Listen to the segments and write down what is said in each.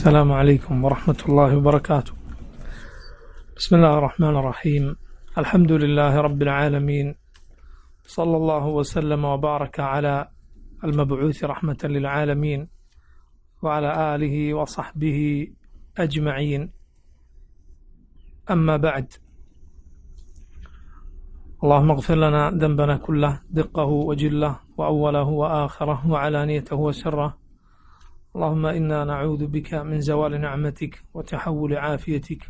السلام عليكم ورحمة الله وبركاته. بسم الله الرحمن الرحيم. الحمد لله رب العالمين، صلى الله وسلم وبارك على المبعوث رحمة للعالمين وعلى آله وصحبه أجمعين. أما بعد، اللهم اغفر لنا ذنبنا كله، دقه وجله وأوله وآخره وعلانيته وسره. اللهم إنا نعوذ بك من زوال نعمتك وتحول عافيتك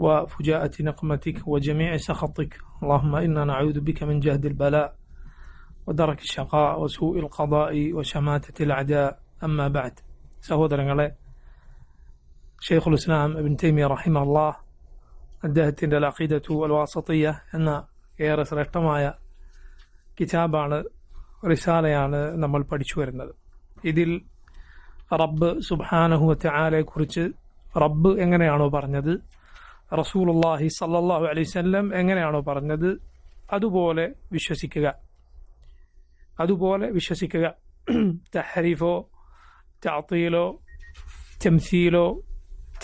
وفجاءة نقمتك وجميع سخطك. اللهم إنا نعوذ بك من جهد البلاء ودرك الشقاء وسوء القضاء وشماتة الأعداء. أما بعد. സഹോദരങ്ങളെ, ഷെയ്ഖുൽ ഇസ്ലാം ഇബ്ൻ തൈമിയ്യ റഹിമഹുല്ലാഹ് അദ്ദേഹത്തിൻ്റെ അഖീദത്തു അൽ വാസിത്തിയ്യ എന്ന ഏറെ ശ്രേഷ്ഠമായ കിതാബാണ്, റിസാലയാണ് നമ്മൾ പഠിച്ചു വരുന്നത്. ഇതിൽ റബ്ബ് സുബ്ഹാനഹു വ തആലയെക്കുറിച്ച് റബ്ബ് എങ്ങനെയാണോ പറഞ്ഞത്, റസൂലുള്ളാഹി സ്വല്ലല്ലാഹു അലൈഹി വസല്ലം എങ്ങനെയാണോ പറഞ്ഞത്, അതുപോലെ വിശ്വസിക്കുക. തഹരീഫോ തഅ്തീലോ തംസീലോ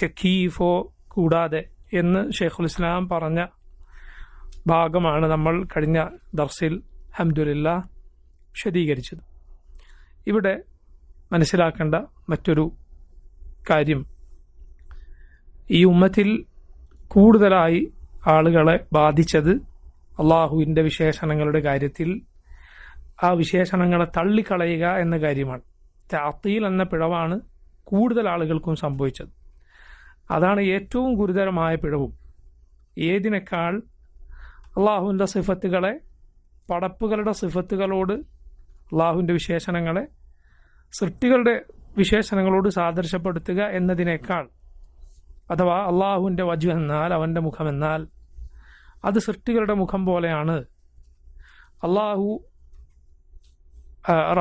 തകീഫോ കൂടാതെ എന്ന് ഷെയ്ഖുൽ ഇസ്ലാം പറഞ്ഞ ഭാഗമാണ് നമ്മൾ കഴിഞ്ഞ ദർസിൽ അൽഹംദുലില്ലാഹ് വിശദീകരിച്ചത്. ഇവിടെ മനസ്സിലാക്കേണ്ട മറ്റൊരു കാര്യം, ഈ ഉമ്മത്തിൽ കൂടുതലായി ആളുകളെ ബാധിച്ചത് അള്ളാഹുവിൻ്റെ വിശേഷണങ്ങളുടെ കാര്യത്തിൽ ആ വിശേഷണങ്ങളെ തള്ളിക്കളയുക എന്ന കാര്യമാണ്. തഅ്തീൽ എന്ന പിഴവാണ് കൂടുതൽ ആളുകൾക്കും സംഭവിച്ചത്. അതാണ് ഏറ്റവും ഗുരുതരമായ പിഴവും. ഏതിനേക്കാൾ അള്ളാഹുവിൻ്റെ സിഫത്തുകളെ, പടപ്പുകളുടെ സിഫത്തുകളോട്, അള്ളാഹുവിൻ്റെ വിശേഷണങ്ങളെ സൃഷ്ടികളുടെ വിശേഷണങ്ങളോട് സാദൃശ്യപ്പെടുത്തുക എന്നതിനേക്കാൾ, അഥവാ അള്ളാഹുവിൻ്റെ വജ്ഹ് എന്നാൽ, അവൻ്റെ മുഖമെന്നാൽ അത് സൃഷ്ടികളുടെ മുഖം പോലെയാണ്, അള്ളാഹു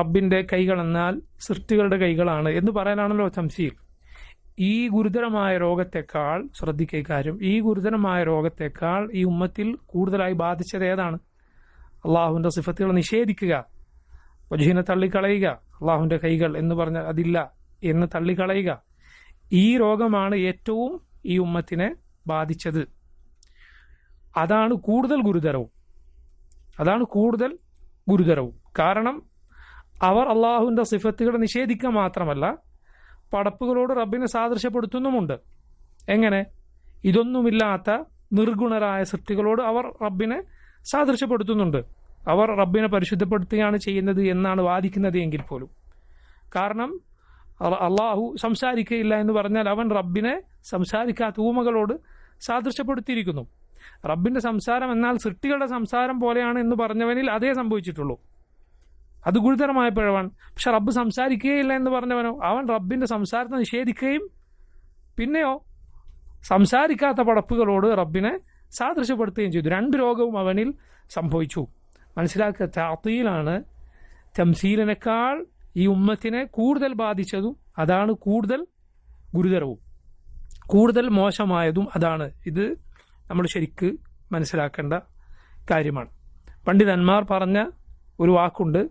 റബ്ബിൻ്റെ കൈകളെന്നാൽ സൃഷ്ടികളുടെ കൈകളാണ് എന്ന് പറയാനാണല്ലോ തംസീൽ. ഈ ഗുരുതരമായ രോഗത്തെക്കാൾ, ശ്രദ്ധിക്കുക കാര്യം, ഈ ഗുരുതരമായ രോഗത്തെക്കാൾ ഈ ഉമ്മത്തിൽ കൂടുതലായി ബാധിച്ചത് ഏതാണ്? അള്ളാഹുവിൻ്റെ സിഫത്തുകൾ നിഷേധിക്കുക, വജ്ഹിനെ തള്ളിക്കളയുക, അള്ളാഹുവിൻ്റെ കൈകൾ എന്ന് പറഞ്ഞാൽ അതില്ല എന്ന് തള്ളിക്കളയുക. ഈ രോഗമാണ് ഏറ്റവും ഈ ഉമ്മത്തിനെ ബാധിച്ചത്. അതാണ് കൂടുതൽ ഗുരുതരവും. കാരണം അവർ അള്ളാഹുവിൻ്റെ സിഫത്തുകളെ നിഷേധിക്കുക മാത്രമല്ല, പടപ്പുകളോട് റബ്ബിനെ സാദൃശ്യപ്പെടുത്തുന്നുമുണ്ട്. എങ്ങനെ? ഇതൊന്നുമില്ലാത്ത നിർഗുണരായ സൃഷ്ടികളോട് അവർ റബ്ബിനെ സാദൃശ്യപ്പെടുത്തുന്നുണ്ട്. അവർ റബ്ബിനെ പരിശുദ്ധപ്പെടുത്തുകയാണ് ചെയ്യുന്നത് എന്നാണ് വാദിക്കുന്നത് എങ്കിൽ പോലും. കാരണം അള്ളാഹു സംസാരിക്കുകയില്ല എന്ന് പറഞ്ഞാൽ അവൻ റബ്ബിനെ സംസാരിക്കാത്ത ഊമകളോട് സാദൃശ്യപ്പെടുത്തിയിരിക്കുന്നു. റബ്ബിൻ്റെ സംസാരം എന്നാൽ സൃഷ്ടികളുടെ സംസാരം പോലെയാണ് എന്ന് പറഞ്ഞവനിൽ അതേ സംഭവിച്ചിട്ടുള്ളൂ. അത് ഗുരുതരമായ പിഴവാണ്. പക്ഷെ റബ്ബ് സംസാരിക്കുകയില്ല എന്ന് പറഞ്ഞവനോ, അവൻ റബ്ബിൻ്റെ സംസാരത്തെ നിഷേധിക്കുകയും പിന്നെയോ സംസാരിക്കാത്ത പടപ്പുകളോട് റബ്ബിനെ സാദൃശ്യപ്പെടുത്തുകയും ചെയ്തു. രണ്ട് രോഗവും അവനിൽ സംഭവിച്ചു. മനസ്സിലാക്കുക, തഅ്തീലാണ് തംസീലിനേക്കാൾ ഈ ഉമ്മത്തിനെ കൂടുതൽ ബാധിച്ചതും അതാണ് കൂടുതൽ ഗുരുതരവും, കൂടുതൽ മോശമായതും അതാണ്. ഇത് നമ്മൾ ശരിക്ക് മനസ്സിലാക്കേണ്ട കാര്യമാണ്. പണ്ഡിതന്മാർ പറഞ്ഞ ഒരു വാക്കുണ്ട്,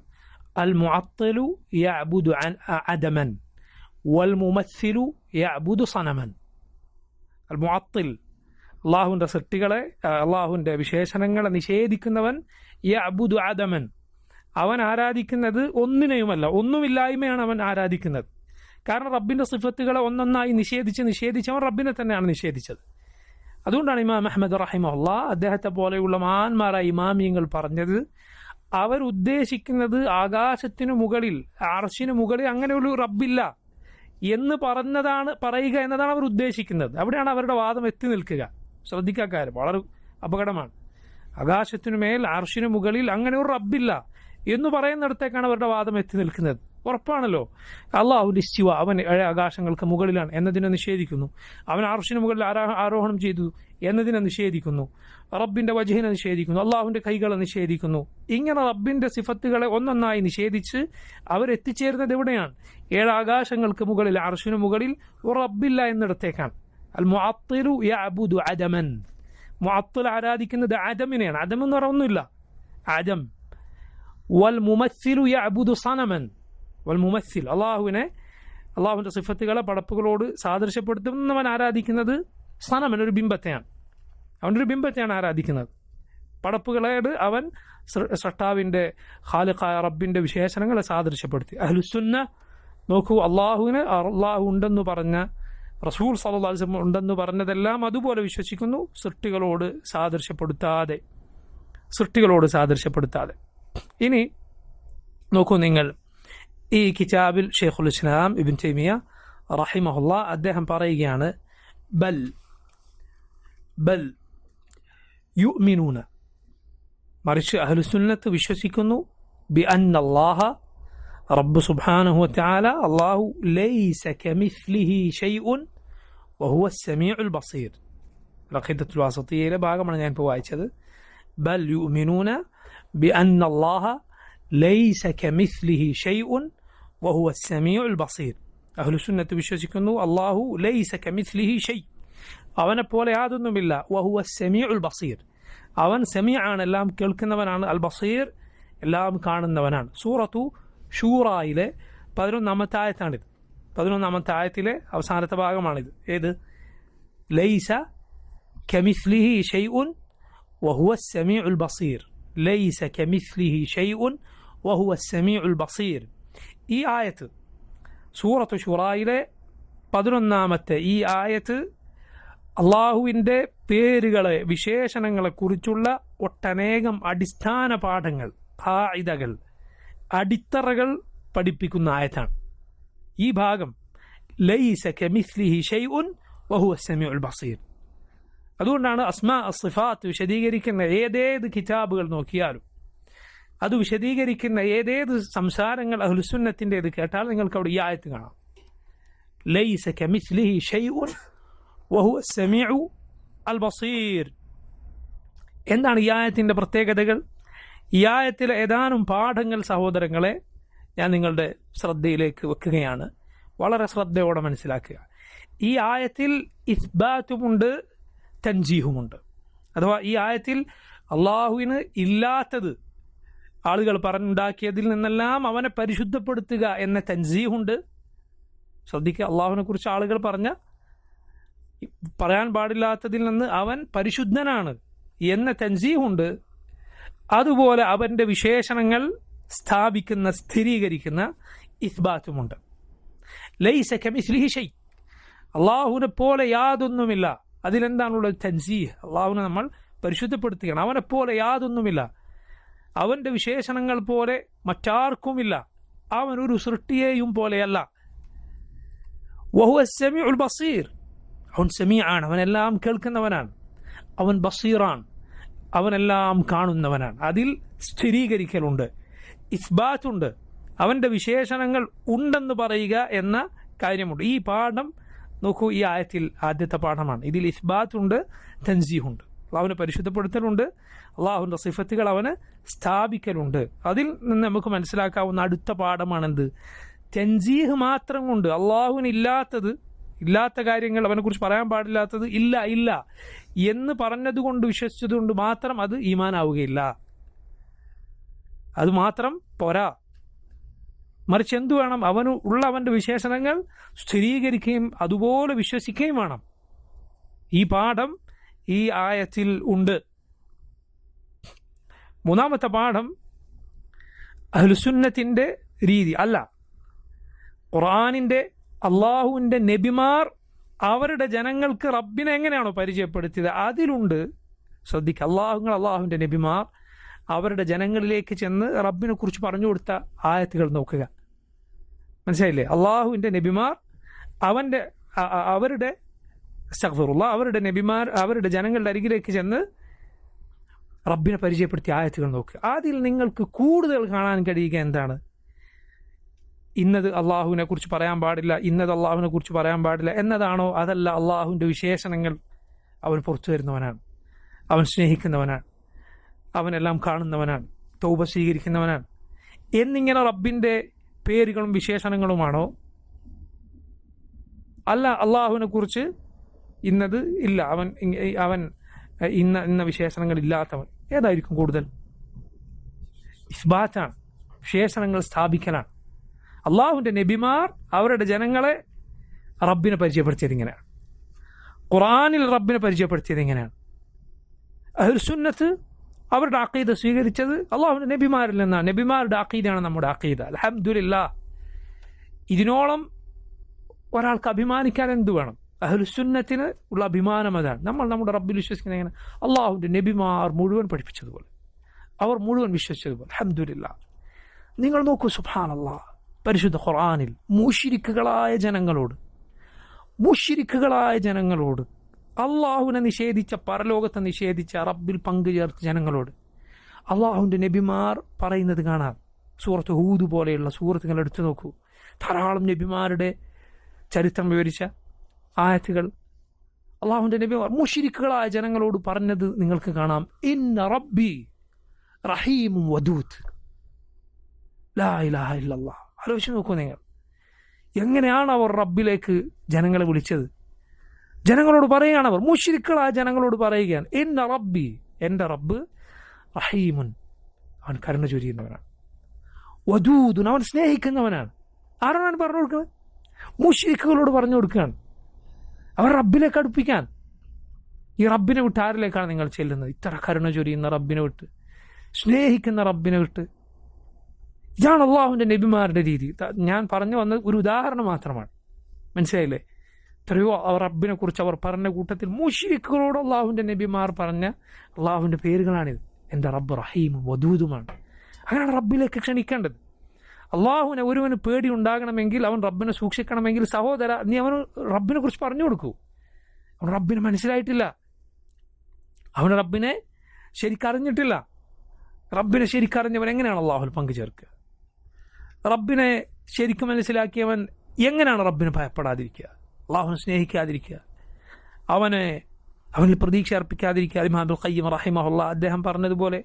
അൽ മുഅത്തലു യഅ്ബുദു അദമൻ വൽ മുമസ്സിലു യഅ്ബുദു സനമൻ. അൽ മുഅത്തിൽ, അള്ളാഹുവിൻ്റെ സൃഷ്ടികളെ, അള്ളാഹുവിൻ്റെ വിശേഷണങ്ങളെ നിഷേധിക്കുന്നവൻ, യഅ്ബുദു അദമൻ, അവൻ ആരാധിക്കുന്നത് ഒന്നിനെയുമല്ല, ഒന്നുമില്ലായ്മയാണ് അവൻ ആരാധിക്കുന്നത്. കാരണം റബ്ബിൻ്റെ സിഫത്തുകളെ ഒന്നൊന്നായി നിഷേധിച്ചവൻ റബ്ബിനെ തന്നെയാണ് നിഷേധിച്ചത്. അതുകൊണ്ടാണ് ഇമാം അഹ്മദ് റഹിമഹുല്ലാഹ് അദ്ദേഹത്തെ പോലെയുള്ള മഹാന്മാരായ ഇമാമിയങ്ങൾ പറഞ്ഞത്, അവരുദ്ദേശിക്കുന്നത് ആകാശത്തിനു മുകളിൽ, അർശിനു മുകളിൽ അങ്ങനെ ഒരു റബ്ബില്ല എന്ന് പറയുക എന്നതാണ് അവർ ഉദ്ദേശിക്കുന്നത്. അവിടെയാണ് അവരുടെ വാദം എത്തി നിൽക്കുക. ശ്രദ്ധിക്കുക കാര്യം, വളരെ അപകടമാണ്. ആകാശത്തിനു മേൽ, അർശിനു മുകളിൽ അങ്ങനെ ഒരു റബ്ബില്ല എന്ന് പറയുന്നിടത്തേക്കാണ് അവരുടെ വാദം എത്തി നിൽക്കുന്നത്. ഉറപ്പാണല്ലോ, അള്ളാഹുവിൻ്റെ ഇസ്തിവ, അവൻ ആകാശങ്ങൾക്ക് മുകളിലാണ് എന്നതിനെ നിഷേധിക്കുന്നു. അവൻ അർശിന് മുകളിൽ ആരോഹണം ചെയ്തു എന്നതിനെ നിഷേധിക്കുന്നു. റബ്ബിൻ്റെ വജ്ഹിനെ നിഷേധിക്കുന്നു. അള്ളാഹുവിൻ്റെ കൈകളെ നിഷേധിക്കുന്നു. ഇങ്ങനെ റബ്ബിൻ്റെ സിഫത്തുകളെ ഒന്നൊന്നായി നിഷേധിച്ച് അവരെത്തിച്ചേരുന്നത് എവിടെയാണ്? 7 ആകാശങ്ങൾക്ക് മുകളിൽ, അർശിന് മുകളിൽ ഒരു റബ്ബില്ല എന്നിടത്തേക്കാണ്. അൽ മുഅത്തിലു യഅ്ബുദു അദമൻ, മുഅത്തിൽ ആരാധിക്കുന്നത് അദമിനെയാണ്. അദം എന്ന് പറഞ്ഞാൽ ഒന്നുമില്ല, അദം. വൽ മുമസ്സിലു യഅ്ബുദു സനമൻ, വൽ മുമസ്സിൽ, അള്ളാഹുവിനെ അള്ളാഹുവിൻ്റെ സിഫത്തുകളെ പടപ്പുകളോട് സാദൃശ്യപ്പെടുത്തുന്നവൻ ആരാധിക്കുന്നത് സനമനൊരു ബിംബത്തെയാണ്, അവനൊരു ബിംബത്തെയാണ് ആരാധിക്കുന്നത്. പടപ്പുകളോട് അവൻ സൃഷ്ടാവിൻ്റെ ഖാലിഖായ റബ്ബിൻ്റെ വിശേഷണങ്ങളെ സാദൃശ്യപ്പെടുത്തി. അഹ്ലുസുന്ന നോക്കൂ, അള്ളാഹു ഉണ്ടെന്ന് പറഞ്ഞ റസൂൽ സല്ലല്ലാഹു അലൈഹി വസല്ലം ഉണ്ടെന്ന് പറഞ്ഞതെല്ലാം അതുപോലെ വിശ്വസിക്കുന്നു, സൃഷ്ടികളോട് സാദൃശ്യപ്പെടുത്താതെ. ഇനി നോക്കൂ നിങ്ങൾ, ഈ കിതാബിൽ ഷെയ്ഖുൽ ഇസ്ലാം ഇബ്നു തൈമിയ റഹിമഹുല്ലാ അദ്ദേഹം പറയുകയാണ്, ബൽ യുഅ്മിനൂന, മറിച്ച് അഹ്ലുസുന്നത്ത് വിശ്വസിക്കുന്നു, ബി അന്നല്ലാഹ റബ്ബ് സുബ്ഹാനഹു വതആല അല്ലാഹു ലൈസ കമിസ്ലിഹി ഷൈഉൻ വഹുവ സമീഉൽ ബസീർ. അഖീദത്തുൽ വാസിത്തിയയിലെ ഭാഗമാണ് ഞാൻ ഇപ്പോൾ വായിച്ചത്. ബൽ യുഅ്മിനൂന ബി അന്നല്ലാഹ ലൈസ കമിസ്ലിഹി ഷൈഉൻ വഹുവ സമീഉൽ ബസീർ. അഹ്ലുസുന്നത്ത് വിശ്വസിക്കുന്നു അല്ലാഹു ലൈസ കമിസ്ലിഹി ഷൈ, അവനെപ്പോലെ യാതൊന്നുമില്ല, വഹുവ സമീഉൽ ബസീർ, അവൻ സമീആണ്, എല്ലാം കേൾക്കുന്നവനാണ്, അൽ ബസീർ, എല്ലാം കാണുന്നവനാണ്. സൂറത്തു ഷൂറായിലെ 11-ാമത്തെ ആയത്താണിത്. 11-ാമത്തെ ആയത്തിലെ അവസാനത്തെ ഭാഗമാണിത്. ഏത്? ലൈസ കമിസ്ലിഹി ഷൈഉൻ വഹുവ സമീഉൽ ബസീർ, ലൈസ കമിസ്ലിഹി ഷൈഉൻ വഹുവ സമീഉൽ ബസീർ. ഈ ആയത്ത് സൂറത്തു ഷൂറായിലെ 11-ാമത്തെ ഈ ആയത്ത് അള്ളാഹുവിൻ്റെ പേരുകളെ, വിശേഷണങ്ങളെക്കുറിച്ചുള്ള ഒട്ടനേകം അടിസ്ഥാന പാഠങ്ങൾ, ഖാഇദകൾ, അടിത്തറകൾ പഠിപ്പിക്കുന്ന ആയത്താണ്. ഈ ഭാഗം ലൈസ കമിസ്ലിഹി ഷൈഉൻ വഹുവ സമീഉൽ ബസീർ. അതുകൊണ്ടാണ് അസ്മാ സിഫാത്ത് വിശദീകരിക്കുന്ന ഏതേത് കിതാബുകൾ നോക്കിയാലും, അത് വിശദീകരിക്കുന്ന ഏതേത് സംസാരങ്ങൾ അഹ്ലുസുന്നത്തിൻ്റേത് കേട്ടാൽ നിങ്ങൾക്ക് അവിടെ ഈ ആയത്ത് കാണാം, ലൈസ കമിസ്ലിഹി ഷൈഉൻ വഹുവ സമീഉ അൽ ബസീർ. എന്താണ് ഈ ആയത്തിൻ്റെ പ്രത്യേകതകൾ? ഈ ആയത്തിലെ ഏതാനും പാഠങ്ങൾ സഹോദരങ്ങളെ ഞാൻ നിങ്ങളുടെ ശ്രദ്ധയിലേക്ക് വെക്കുകയാണ്. വളരെ ശ്രദ്ധയോടെ മനസ്സിലാക്കുക. ഈ ആയത്തിൽ ഇസ്ബാത്തുമുണ്ട്, തൻജീഹുമുണ്ട്. അഥവാ ഈ ആയത്തിൽ അള്ളാഹുവിന് ഇല്ലാത്തത് ആളുകൾ പറഞ്ഞുണ്ടാക്കിയതിൽ നിന്നെല്ലാം അവനെ പരിശുദ്ധപ്പെടുത്തുക എന്ന തൻസീഹുണ്ട്. ശ്രദ്ധിക്കുക, അള്ളാഹുവിനെ കുറിച്ച് ആളുകൾ പറയാൻ പാടില്ലാത്തതിൽ നിന്ന് അവൻ പരിശുദ്ധനാണ് എന്ന തൻസീഹുണ്ട്. അതുപോലെ അവൻ്റെ വിശേഷണങ്ങൾ സ്ഥാപിക്കുന്ന, സ്ഥിരീകരിക്കുന്ന ഇസ്ബാത്തുമുണ്ട്. ലൈസ കമിസ്ലിഹി ഷൈ, അള്ളാഹുവിനെ പോലെ യാതൊന്നുമില്ല. അതിലെന്താണുള്ളത്? തൻസീഹ്, അള്ളാഹുവിനെ നമ്മൾ പരിശുദ്ധപ്പെടുത്തുകയാണ്. അവനെപ്പോലെ യാതൊന്നുമില്ല, അവൻ്റെ വിശേഷണങ്ങൾ പോലെ മറ്റാർക്കുമില്ല, അവൻ ഒരു സൃഷ്ടിയെയും പോലെയല്ല. വഹുവ സമീഉൽ ബസീർ, അവൻ സമീആണ്, അവനെല്ലാം കേൾക്കുന്നവനാണ്. അവൻ ബസീറാണ്, അവനെല്ലാം കാണുന്നവനാണ്. അതിൽ സ്ഥിരീകരിക്കലുണ്ട്, ഇസ്ബാത്തുണ്ട്, അവൻ്റെ വിശേഷണങ്ങൾ ഉണ്ടെന്ന് പറയുക എന്ന കാര്യമുണ്ട്. ഈ പാഠം നോക്കൂ, ഈ ആയത്തിൽ ആദ്യത്തെ പാഠമാണ്. ഇതിൽ ഇസ്ബാത്തുണ്ട്, തൻസീഹുണ്ട്, അള്ളാഹുവിനെ പരിശുദ്ധപ്പെടുത്തലുണ്ട്, അള്ളാഹുവിൻ്റെ സിഫത്തുകൾ അവന് സ്ഥാപിക്കലുണ്ട്. അതിൽ നിന്ന് നമുക്ക് മനസ്സിലാക്കാവുന്ന അടുത്ത പാഠമാണെന്ത്? തൻസീഹ് മാത്രം കൊണ്ട് അള്ളാഹുവിന് ഇല്ലാത്ത കാര്യങ്ങൾ, അവനെക്കുറിച്ച് പറയാൻ പാടില്ലാത്തത് ഇല്ല എന്ന് പറഞ്ഞതുകൊണ്ട്, വിശ്വസിച്ചതുകൊണ്ട് മാത്രം അത് ഈമാനാവുകയില്ല. അത് മാത്രം പോരാ, മറിച്ച് എന്തു വേണം? അവൻ്റെ വിശേഷണങ്ങൾ സ്ഥിരീകരിക്കുകയും അതുപോലെ വിശ്വസിക്കുകയും വേണം. ഈ പാഠം ഈ ആയത്തിൽ ഉണ്ട്. മൂന്നാമത്തെ പാഠം അഹ്ലുസുന്നത്തിൻ്റെ രീതി അല്ല, ഖുർആനിൻ്റെ, അള്ളാഹുവിൻ്റെ നബിമാർ അവരുടെ ജനങ്ങൾക്ക് റബ്ബിനെ എങ്ങനെയാണോ പരിചയപ്പെടുത്തിയത് അതിലുണ്ട്. ശ്രദ്ധിക്കുക, അള്ളാഹുവിൻ്റെ നബിമാർ അവരുടെ ജനങ്ങളിലേക്ക് ചെന്ന് റബ്ബിനെ കുറിച്ച് പറഞ്ഞു കൊടുത്ത ആയത്തുകൾ നോക്കുക. മനസ്സിലായില്ലേ? അള്ളാഹുവിൻ്റെ നബിമാർ അവരുടെ നബിമാർ അവരുടെ ജനങ്ങളുടെ അരികിലേക്ക് ചെന്ന് റബ്ബിനെ പരിചയപ്പെടുത്തിയ ആയത്തുകൾ നോക്കുക. അതിൽ നിങ്ങൾക്ക് കൂടുതൽ കാണാൻ കഴിയുക എന്താണ്? ഇന്നത് അള്ളാഹുവിനെ കുറിച്ച് പറയാൻ പാടില്ല, ഇന്നത് അള്ളാഹുവിനെ കുറിച്ച് പറയാൻ പാടില്ല എന്നതാണോ? അതല്ല, അള്ളാഹുവിൻ്റെ വിശേഷണങ്ങൾ അവൻ പുറത്തു വരുന്നവനാണ്, അവൻ സ്നേഹിക്കുന്നവനാണ്, അവനെല്ലാം കാണുന്നവനാണ്, തൗബ സ്വീകരിക്കുന്നവനാണ് എന്നിങ്ങനെ റബ്ബിൻ്റെ പേരുകളും വിശേഷണങ്ങളുമാണോ? അല്ല, അള്ളാഹുവിനെ കുറിച്ച് ഇന്നത് ഇല്ല, അവൻ ഇന്ന വിശേഷണങ്ങൾ ഇല്ലാത്തവൻ. ഏതായിരിക്കും കൂടുതൽ? ഇസ്ബാത്താണ്, വിശേഷണങ്ങൾ സ്ഥാപിക്കലാണ്. അള്ളാഹുവിൻ്റെ നബിമാർ അവരുടെ ജനങ്ങളെ റബ്ബിനെ പരിചയപ്പെടുത്തിയത് ഇങ്ങനെയാണ്. ഖുർആനിൽ റബ്ബിനെ പരിചയപ്പെടുത്തിയത് ഇങ്ങനെയാണ്. അഹ്ലുസ് സുന്നത്ത് അവരുടെ അഖീദ സ്വീകരിച്ചത് അള്ളാഹുവിൻ്റെ നബിമാരിൽ നിന്നാണ്. നബിമാരുടെ അഖീദയാണ് നമ്മുടെ അഖീദ. അൽഹംദുലില്ലാഹ്. ഇതിനോളം ഒരാൾക്ക് അഭിമാനിക്കാൻ എന്ത് വേണം? അഹ്ലുസ് സുന്നത്തിന് ഉള്ള അഭിമാനം അതാണ്. നമ്മൾ നമ്മുടെ റബ്ബിൽ വിശ്വസിക്കുന്നത് എങ്ങനെ? അള്ളാഹുവിൻ്റെ നബിമാർ മുഴുവൻ പഠിപ്പിച്ചതുപോലെ, അവർ മുഴുവൻ വിശ്വസിച്ചതുപോലെ. അൽഹംദുലില്ലാഹ്. നിങ്ങൾ നോക്കൂ, സുബ്ഹാനല്ലാഹ്, പരിശുദ്ധ ഖുർആനിൽ മുശ്രിക്കുകളായ ജനങ്ങളോട് അള്ളാഹുവിനെ നിഷേധിച്ച, പരലോകത്തെ നിഷേധിച്ച, റബ്ബിൽ പങ്കുചേർത്ത ജനങ്ങളോട് അള്ളാഹുവിൻ്റെ നബിമാർ പറയുന്നത് കാണാം. സൂറത്ത് ഹൂദ് പോലെയുള്ള സൂറത്തുകൾ എടുത്തു നോക്കൂ. ധാരാളം നബിമാരുടെ ചരിത്രം വിവരിച്ച ആയത്തുകൾ അള്ളാഹുവിൻ്റെ നബിമാർ മുശ്രിക്കുകളായ ജനങ്ങളോട് പറഞ്ഞത് നിങ്ങൾക്ക് കാണാം. ഇന്ന റബ്ബി റഹീമും വദൂദ് ലാ ഇലാഹ ഇല്ലല്ലാഹ്. ആലോചിച്ച് നോക്കൂ നിങ്ങൾ, എങ്ങനെയാണ് അവർ റബ്ബിലേക്ക് ജനങ്ങളെ വിളിച്ചത്? ജനങ്ങളോട് പറയുകയാണ്, അവർ മുശ്രിക്കുകളായ ജനങ്ങളോട് പറയുകയാണ്, ഇന്ന റബ്ബി, എൻ്റെ റബ്ബ്, റഹീമുൻ, അവൻ കരുണ ചൊരിയുന്നവനാണ്, വദൂദുൻ, അവൻ സ്നേഹിക്കുന്നവനാണ്. ആരാണ് പറഞ്ഞു കൊടുക്കുന്നത്? മുശ്രിക്കുകളോട് പറഞ്ഞു കൊടുക്കുകയാണ്, അവർ റബ്ബിലേക്ക് അടുപ്പിക്കാൻ. ഈ റബ്ബിനെ വിട്ട് ആരിലേക്കാണ് നിങ്ങൾ ചെല്ലുന്നത്? ഇത്ര കരുണ ചൊരിയുന്ന റബ്ബിനെ വിട്ട്, സ്നേഹിക്കുന്ന റബ്ബിനെ വിട്ട്. ഇതാണ് അള്ളാഹുവിൻ്റെ നബിമാരുടെ രീതി. ഞാൻ പറഞ്ഞു വന്നത് ഒരു ഉദാഹരണം മാത്രമാണ്, മനസ്സിലായില്ലേ? എത്രയോ അവർ റബ്ബിനെ കുറിച്ച് അവർ പറഞ്ഞ കൂട്ടത്തിൽ മുശ്രിക്കുകളോട് അള്ളാഹുവിൻ്റെ നബിമാർ പറഞ്ഞ അള്ളാഹുവിൻ്റെ പേരുകളാണിത്. എൻ്റെ റബ്ബ് റഹീമും വദൂദുമാണ്. അങ്ങനെയാണ് റബ്ബിലേക്ക് ക്ഷണിക്കേണ്ടത്. അള്ളാഹുവിനെ ഒരുവന് പേടി ഉണ്ടാകണമെങ്കിൽ, അവൻ റബ്ബിനെ സൂക്ഷിക്കണമെങ്കിൽ, സഹോദര, നീ അവന് റബ്ബിനെ കുറിച്ച് പറഞ്ഞു കൊടുക്കൂ. അവൻ റബ്ബിനെ മനസ്സിലായിട്ടില്ല, അവൻ റബ്ബിനെ ശരിക്കറിഞ്ഞിട്ടില്ല. റബ്ബിനെ ശരിക്കറിഞ്ഞവൻ എങ്ങനെയാണ് അള്ളാഹുൽ പങ്കുചേർക്കുക? റബ്ബിനെ ശരിക്കും മനസ്സിലാക്കിയവൻ എങ്ങനെയാണ് റബ്ബിനെ ഭയപ്പെടാതിരിക്കുക, അള്ളാഹുവിനെ സ്നേഹിക്കാതിരിക്കുക, അവനിൽ പ്രതീക്ഷ അർപ്പിക്കാതിരിക്കുക? ഇമാം ഇബ്നുൽ ഖയ്യിം റഹിമഹുല്ലാഹ് അദ്ദേഹം പറഞ്ഞതുപോലെ,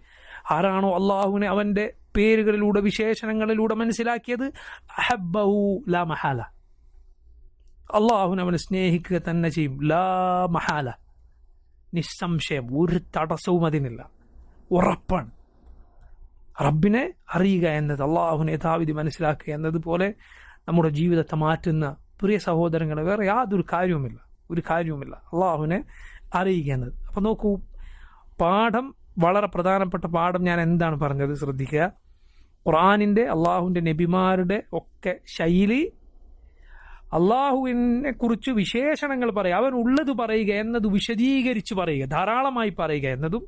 ആരാണോ അള്ളാഹുവിനെ അവൻ്റെ പേരുകളിലൂടെ, വിശേഷണങ്ങളിലൂടെ മനസ്സിലാക്കിയത്, അഹബ്ബഹു ലാ മഹാല, അള്ളാഹുവിനെ അവനെ സ്നേഹിക്കുക തന്നെ ചെയ്യും. ലാ മഹാല, നിസ്സംശയം, ഒരു തടസ്സവും അതിനില്ല, ഉറപ്പാണ്. റബ്ബിനെ അറിയുക എന്നത്, അള്ളാഹുവിനെ യഥാവിധി മനസ്സിലാക്കുക എന്നതുപോലെ നമ്മുടെ ജീവിതത്തെ മാറ്റുന്ന, പ്രിയ സഹോദരങ്ങളെ, വേറെ യാതൊരു കാര്യവുമില്ല അള്ളാഹുവിനെ അറിയുക എന്നത്. അപ്പം നോക്കൂ, പാഠം, വളരെ പ്രധാനപ്പെട്ട പാഠം. ഞാൻ എന്താണ് പറഞ്ഞത് ശ്രദ്ധിക്കുക. ഖുർആനിൻ്റെ, അള്ളാഹുവിൻ്റെ നബിമാരുടെ ഒക്കെ ശൈലി, അള്ളാഹുവിനെ കുറിച്ച് വിശേഷണങ്ങൾ പറയുക, അവൻ ഉള്ളത് പറയുക എന്നത് വിശദീകരിച്ച് പറയുക, ധാരാളമായി പറയുക എന്നതും,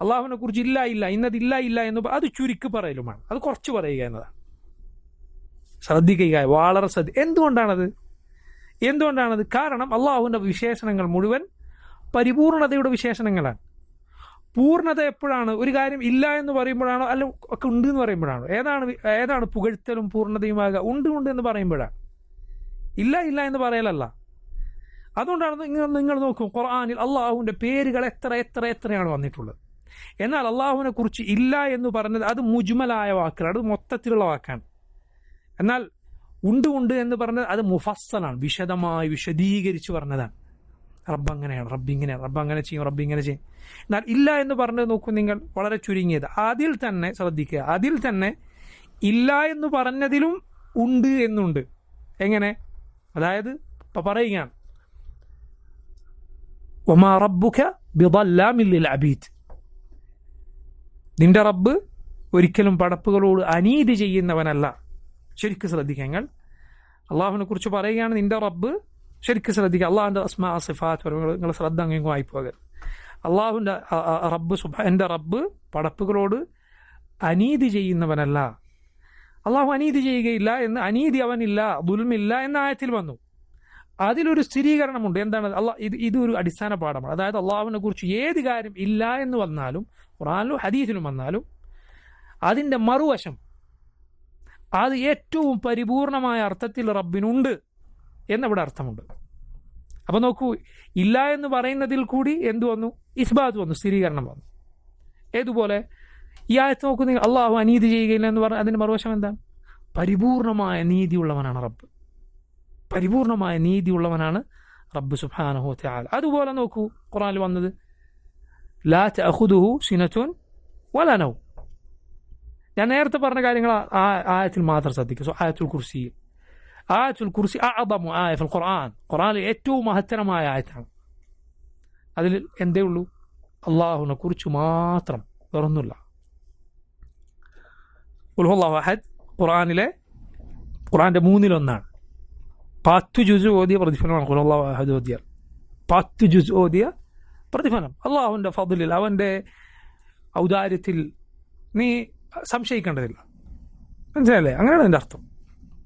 അള്ളാഹുവിനെ കുറിച്ച് ഇന്നതില്ല എന്ന് അത് ചുരുക്കി പറയലുമാണ്, അത് കുറച്ച് പറയുക എന്നതാണ്. ശ്രദ്ധിക്കുക, വളരെ എന്തുകൊണ്ടാണത്? കാരണം അള്ളാഹുവിൻ്റെ വിശേഷണങ്ങൾ മുഴുവൻ പരിപൂർണതയുടെ വിശേഷണങ്ങളാണ്. പൂർണ്ണത എപ്പോഴാണ്? ഒരു കാര്യം ഇല്ല എന്ന് പറയുമ്പോഴാണോ, അല്ല ഒക്കെ ഉണ്ട് എന്ന് പറയുമ്പോഴാണോ? ഏതാണ് പുകഴ്ത്തലും പൂർണ്ണതയുമാകുക? ഉണ്ട് എന്ന് പറയുമ്പോഴാണ്, ഇല്ല എന്ന് പറയലല്ല. അതുകൊണ്ടാണ് നിങ്ങൾ നോക്കും, ഖുർആനിൽ അള്ളാഹുവിൻ്റെ പേരുകൾ എത്രയാണ് വന്നിട്ടുള്ളത്. എന്നാൽ അള്ളാഹുവിനെ കുറിച്ച് ഇല്ല എന്ന് പറഞ്ഞത് അത് മുജ്മലായ വാക്കാണ്, അത് മൊത്തത്തിലുള്ള വാക്കാണ്. എന്നാൽ ഉണ്ട് എന്ന് പറഞ്ഞത് അത് മുഫസ്സലാണ്, വിശദമായി വിശദീകരിച്ച് പറഞ്ഞതാണ്. റബ്ബ് അങ്ങനെയാണ്, റബ്ബ് ഇങ്ങനെയാണ്, റബ്ബ് അങ്ങനെ ചെയ്യും. എന്നാൽ ഇല്ല എന്ന് പറഞ്ഞത് നോക്കൂ നിങ്ങൾ, വളരെ ചുരുങ്ങിയത്. അതിൽ തന്നെ ശ്രദ്ധിക്കുക, അതിൽ തന്നെ ഇല്ല എന്ന് പറഞ്ഞതിലും ഉണ്ട് എന്നുണ്ട്. എങ്ങനെ? അതായത് ഇപ്പം പറയുകയാണ്, വമാ റബ്ബുക ബിളല്ലാമിൻ ലിൽ അബീദ്, നിന്റെ റബ്ബ് ഒരിക്കലും പടപ്പുകളോട് അനീതി ചെയ്യുന്നവനല്ല. ശരിക്കും ശ്രദ്ധിക്കുക, അള്ളാഹുവിനെ കുറിച്ച് പറയുകയാണ് നിന്റെ റബ്ബ്. ശരിക്കും ശ്രദ്ധിക്കുക, അള്ളാഹുവിൻ്റെ അസ്മാ സിഫാത്ത് നിങ്ങൾ ശ്രദ്ധ അങ്ങെങ്ങും ആയിപ്പോകരുത്. അള്ളാഹുവിൻ്റെ എൻ്റെ റബ്ബ് പടപ്പുകളോട് അനീതി ചെയ്യുന്നവനല്ല. അള്ളാഹു അനീതി ചെയ്യുകയില്ല എന്ന്, അനീതി അവനില്ല, ദുൽമില്ല എന്ന ആയത്തിൽ വന്നു. അതിലൊരു സ്ഥിരീകരണമുണ്ട്. എന്താണ്? ഇതൊരു അടിസ്ഥാന പാഠമാണ്. അതായത് അള്ളാഹുവിനെ കുറിച്ച് ഏത് കാര്യം ഇല്ല എന്ന് വന്നാലും, ഖുർആനിലും ഹദീസിലും വന്നാലും, അതിൻ്റെ മറുവശം, അത് ഏറ്റവും പരിപൂർണമായ അർത്ഥത്തിൽ റബ്ബിനുണ്ട് എന്നിവിടെ അർത്ഥമുണ്ട്. അപ്പോൾ നോക്കൂ, ഇല്ല എന്ന് പറയുന്നതിൽ കൂടി എന്തു വന്നു? ഇസ്ബാത്ത് വന്നു, സ്ഥിരീകരണം വന്നു. ഏതുപോലെ ഈ ആയത്ത് നോക്കൂ നിങ്ങൾ, അള്ളാഹു അനീതി ചെയ്യുകയില്ല എന്ന് പറഞ്ഞാൽ അതിൻ്റെ മറുവശം എന്താണ്? പരിപൂർണമായ നീതിയുള്ളവനാണ് റബ്ബ്, പരിപൂർണമായ നീതിയുള്ളവനാണ് റബ്ബ് സുബ്ഹാനഹു വതആല. അതുപോലെ നോക്കൂ, ഖുർആനിൽ വന്നത് ലാ തഅഖുദുഹു സിനത്തുൻ വലാ നൗം, ഞാൻ നേരത്തെ പറഞ്ഞ കാര്യങ്ങൾ ആയത്തിൽ മാത്രം ശ്രദ്ധിക്കുക. ആയത്തുൽ കുർസി, ആയത്തുൽ കുർസി അഅദമു ആയ ഫിൽ ഖുർആൻ, ഖുർആനിലെ ഏറ്റവും മഹത്തരമായ ആയത്താണ്. അതിൽ എന്തേ ഉള്ളൂ? അള്ളാഹുവിനെ കുറിച്ച് മാത്രം, വേറൊന്നുമില്ല. ഖുൽ ഹുവല്ലാഹു അഹദ് ഖുർആന്റെ 1/3. 10 ജുസ് ഓതിയ പ്രതിഫലമാണ് ഖുൽ ഹുവല്ലാഹു അഹദ് ഓതിയാൽ. 10 ജുസ് ഓതിയ പ്രതിഫലം. അള്ളാഹുവിൻ്റെ ഫദ്ലിൽ, അവൻ്റെ ഔദാര്യത്തിൽ നീ സംശയിക്കേണ്ടതില്ല. മനസ്സിലല്ലേ? അങ്ങനെയാണ് എൻ്റെ അർത്ഥം.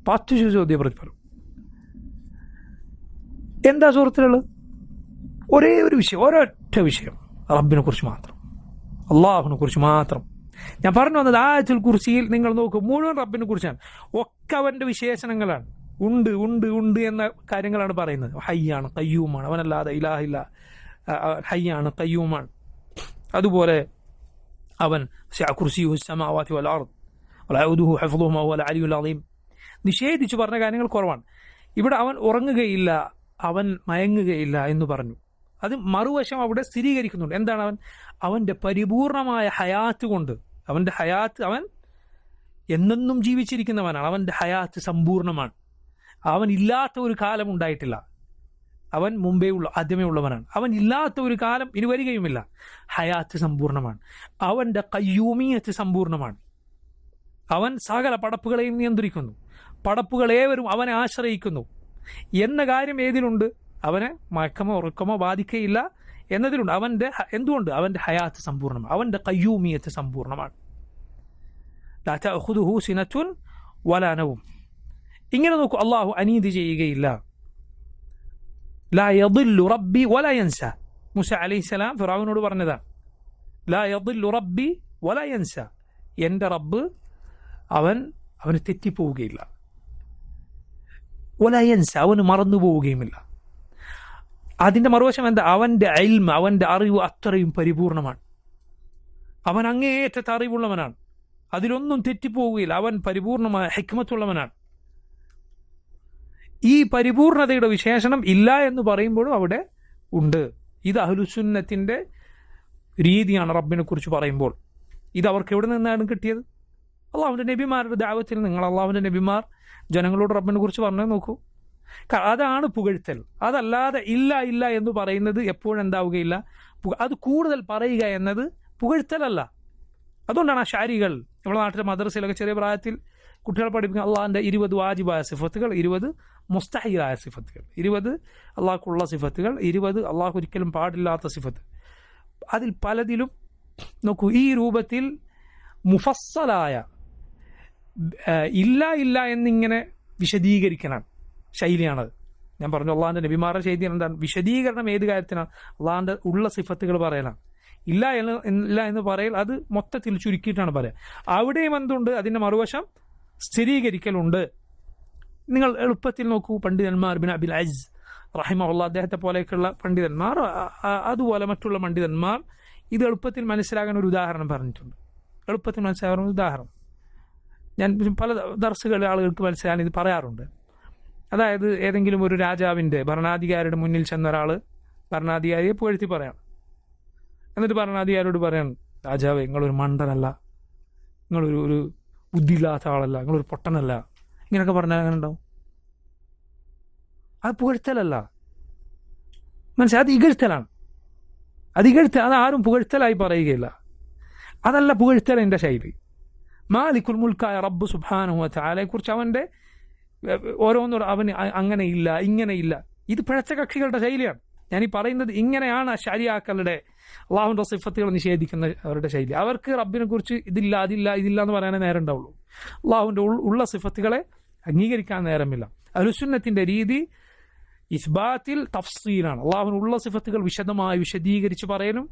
10 ജുസ് ഓതിയ പ്രതിഫലം. എന്താ സുഹൃത്തുക്കളുള്ളത്? ഒരേ ഒരു വിഷയം, ഒരൊറ്റ വിഷയം, റബ്ബിനെ കുറിച്ച് മാത്രം, അള്ളാഹുവിനെ കുറിച്ച് മാത്രം. ഞാൻ പറഞ്ഞു വന്നത്, ആയത്തുൽ കുർസിയിൽ നിങ്ങൾ നോക്കും, മുഴുവൻ റബ്ബിനെ കുറിച്ചാണ്. ഒക്കെ അവൻ്റെ വിശേഷണങ്ങളാണ്. ഉണ്ട് ഉണ്ട് ഉണ്ട് എന്ന കാര്യങ്ങളാണ് പറയുന്നത്. ഹയ്യാണ്, ഖയ്യൂമാണ്, അവനല്ലാതെ ഇലാഹില്ല. ഹയ്യാണ്, ഖയ്യൂമാണ്. അതുപോലെ അവൻ കുർസിയുഹു സ്സമാവാതി വൽ അർദ് വലാ യഊദുഹു ഹിഫ്ളുഹുമാ വൽ അലിയുൽ അളീം. നിഷേധിച്ചു പറഞ്ഞ കാര്യങ്ങൾ കുറവാണ്. ഇവിടെ അവൻ ഉറങ്ങുകയില്ല, അവൻ മയങ്ങുകയില്ല എന്ന് പറഞ്ഞു. അത് മറുവശം അവിടെ സ്ഥിരീകരിക്കുന്നുണ്ട്. എന്താണ്? അവൻ്റെ പരിപൂർണമായ ഹയാത്ത് കൊണ്ട്, അവൻ്റെ ഹയാത്ത്, അവൻ എന്നെന്നും ജീവിച്ചിരിക്കുന്നവനാണ്. അവൻ്റെ ഹയാത്ത് സമ്പൂർണ്ണമാണ്. അവൻ ഇല്ലാത്ത ഒരു കാലം ഉണ്ടായിട്ടില്ല. അവൻ ആദ്യമേ ഉള്ളവനാണ്. അവൻ ഇല്ലാത്ത ഒരു കാലം ഇനി വരികയുമില്ല. ഹയാത്ത് സമ്പൂർണ്ണമാണ്. അവൻ്റെ ഖയ്യൂമിയത്ത് സമ്പൂർണ്ണമാണ്. അവൻ സകല പടപ്പുകളെയും നിയന്ത്രിക്കുന്നു. പടപ്പുകളേവരും അവനെ ആശ്രയിക്കുന്നു എന്ന കാര്യം ഏതിലുണ്ട്? അവനെ മയക്കമോ ഉറക്കമോ ബാധിക്കയില്ല എന്നതിലുണ്ട്. എന്തുകൊണ്ട്? അവൻ്റെ ഹയാത്ത് സമ്പൂർണ്ണമാണ്. അവൻ്റെ ഖയ്യൂമിയത്ത് സമ്പൂർണ്ണമാണ്. ലാ തഅഖുദുഹു സിനത്തുൻ വലാ നൗം. ഇങ്ങനെ നോക്കൂ, അള്ളാഹു അനീതി ചെയ്യുകയില്ല. ലാ യദില്ലു റബ്ബി വലാ യൻസ. മൂസ അലൈഹിസ്സലാം ഫിറഔനോട് പറഞ്ഞതാണ്, ലാ യദില്ലു റബ്ബി വലാ യൻസ. എൻ്റെ റബ്ബ് അവന് തെറ്റിപ്പോവുകയില്ല. വലാ യൻസ, അവന് മറന്നു പോവുകയുമില്ല. അതിൻ്റെ മറുവശം എന്താ? അവൻ്റെ ഇൽമ, അവൻ്റെ അറിവ് അത്രയും പരിപൂർണമാണ്. അവൻ അങ്ങേയറ്റത്തെ അറിവുള്ളവനാണ്. അതിലൊന്നും തെറ്റിപ്പോവുകയില്ല. അവൻ പരിപൂർണമായ ഹിക്മത്തുള്ളവനാണ്. ഈ പരിപൂർണതയുടെ വിശേഷണം ഇല്ല എന്ന് പറയുമ്പോഴും അവിടെ ഉണ്ട്. ഇത് അഹ്ലുസുന്നത്തിൻ്റെ രീതിയാണ് റബ്ബിനെ കുറിച്ച് പറയുമ്പോൾ. ഇത് അവർക്ക് എവിടെ നിന്നാണ് കിട്ടിയത്? അള്ളാഹുവിൻ്റെ നബിമാരുടെ ദഅവത്തിൽ. നിങ്ങൾ അള്ളാഹുവിൻ്റെ നബിമാർ ജനങ്ങളോട് റബ്ബിനെ കുറിച്ച് പറഞ്ഞു നോക്കൂ. അതാണ് പുകഴ്ത്തൽ. അതല്ലാതെ ഇല്ല ഇല്ല എന്ന് പറയുന്നത് എപ്പോഴും എന്താവുകയില്ല, അത് കൂടുതൽ പറയുക എന്നത് പുകഴ്ത്തലല്ല. അതുകൊണ്ടാണ് ആ ശാരികൾ നമ്മുടെ നാട്ടിലെ മദ്രസയിലൊക്കെ ചെറിയ പ്രായത്തിൽ കുട്ടികളെ പഠിപ്പിക്കുന്ന അള്ളാഹിൻ്റെ 20 വാജിബായ സിഫത്തുകൾ, 20 മുസ്തഹിലായ സിഫത്തുകൾ, 20 അള്ളാഹ്ക്കുള്ള സിഫത്തുകൾ, 20 അള്ളാഹ് ഒരിക്കലും പാടില്ലാത്ത സിഫത്ത്. അതിൽ പലതിലും നോക്കൂ, ഈ രൂപത്തിൽ മുഫസ്സലായ ഇല്ല ഇല്ല എന്നിങ്ങനെ വിശദീകരിക്കണം ശൈലിയാണത്. ഞാൻ പറഞ്ഞു, അള്ളാഹിൻ്റെ നബിമാരുടെ ശൈലി എന്താണ്? വിശദീകരണം ഏത് കാര്യത്തിനാണ്? അള്ളാഹിൻ്റെ ഉള്ള സിഫത്തുകൾ പറയലാണ്. ഇല്ല എന്ന് പറയൽ അത് മൊത്തത്തിൽ ചുരുക്കിയിട്ടാണ് പറയുക. അവിടെയും എന്തുണ്ട്? അതിൻ്റെ മറുവശം സ്ഥിരീകരിക്കലുണ്ട്. നിങ്ങൾ എളുപ്പത്തിൽ നോക്കൂ, പണ്ഡിതന്മാർ ബിൻ അബിൽ അസ് റഹിമഹുല്ലാഹ്, അദ്ദേഹത്തെ പോലെയൊക്കെയുള്ള പണ്ഡിതന്മാർ, അതുപോലെ മറ്റുള്ള പണ്ഡിതന്മാർ ഇത് എളുപ്പത്തിൽ മനസ്സിലാകാൻ ഒരു ഉദാഹരണം പറഞ്ഞിട്ടുണ്ട്. എളുപ്പത്തിൽ മനസ്സിലാകാൻ ഒരു ഉദാഹരണം ഞാൻ പല ദർസുകളിൽ ആളുകൾക്ക് മനസ്സിലാകാൻ ഇത് പറയാറുണ്ട്. അതായത് ഏതെങ്കിലും ഒരു രാജാവിൻ്റെ ഭരണാധികാരിയുടെ മുന്നിൽ ചെന്ന ഒരാൾ ഭരണാധികാരിയെ പുകഴ്ത്തി പറയാം. എന്നിട്ട് ഭരണാധികാരിയോട് പറയാൻ, രാജാവേ, നിങ്ങളൊരു മണ്ടനല്ല, നിങ്ങളൊരു ബുദ്ധിയില്ലാത്ത ആളല്ല, നിങ്ങളൊരു പൊട്ടനല്ല, ഇങ്ങനെയൊക്കെ പറഞ്ഞാൽ അങ്ങനെ ഉണ്ടാവും? അത് പുകഴ്ത്തലല്ല. മനസ്സിലായി? അത് ഇകഴ്ത്തലാണ്. അത് ആരും പുകഴ്ത്തലായി പറയുകയില്ല. അതല്ല പുകഴ്ത്തലിൻ്റെ ശൈലി. മാലിക്കുൽ മുൽക്കായ റബ്ബ് സുബ്ഹാനഹു വ തആലയെക്കുറിച്ച് അവൻ്റെ ഓരോന്നും അവന് അങ്ങനെയില്ല ഇങ്ങനെയില്ല, ഇത് പിഴച്ച കക്ഷികളുടെ ശൈലിയാണ്. ഞാനീ പറയുന്നത് ഇങ്ങനെയാണ് ശരിയാക്കളുടെ, അള്ളാഹുവിൻ്റെ സിഫത്തുകൾ നിഷേധിക്കുന്നവരുടെ ശൈലി. അവർക്ക് റബ്ബിനെ കുറിച്ച് ഇതില്ല ഇതില്ല എന്ന് പറയാനേ നേരം ഉണ്ടാവുള്ളൂ. അള്ളാഹുവിൻ്റെ ഉള്ള സിഫത്തുകളെ അംഗീകരിക്കാൻ നേരമില്ല. അഹ്ലുസുന്നത്തിൻ്റെ രീതി ഇസ്ബാത്തിൽ തഫ്സീലാണ്. അള്ളാഹുവിനുള്ള സിഫത്തുകൾ വിശദമായി വിശദീകരിച്ച് പറയലും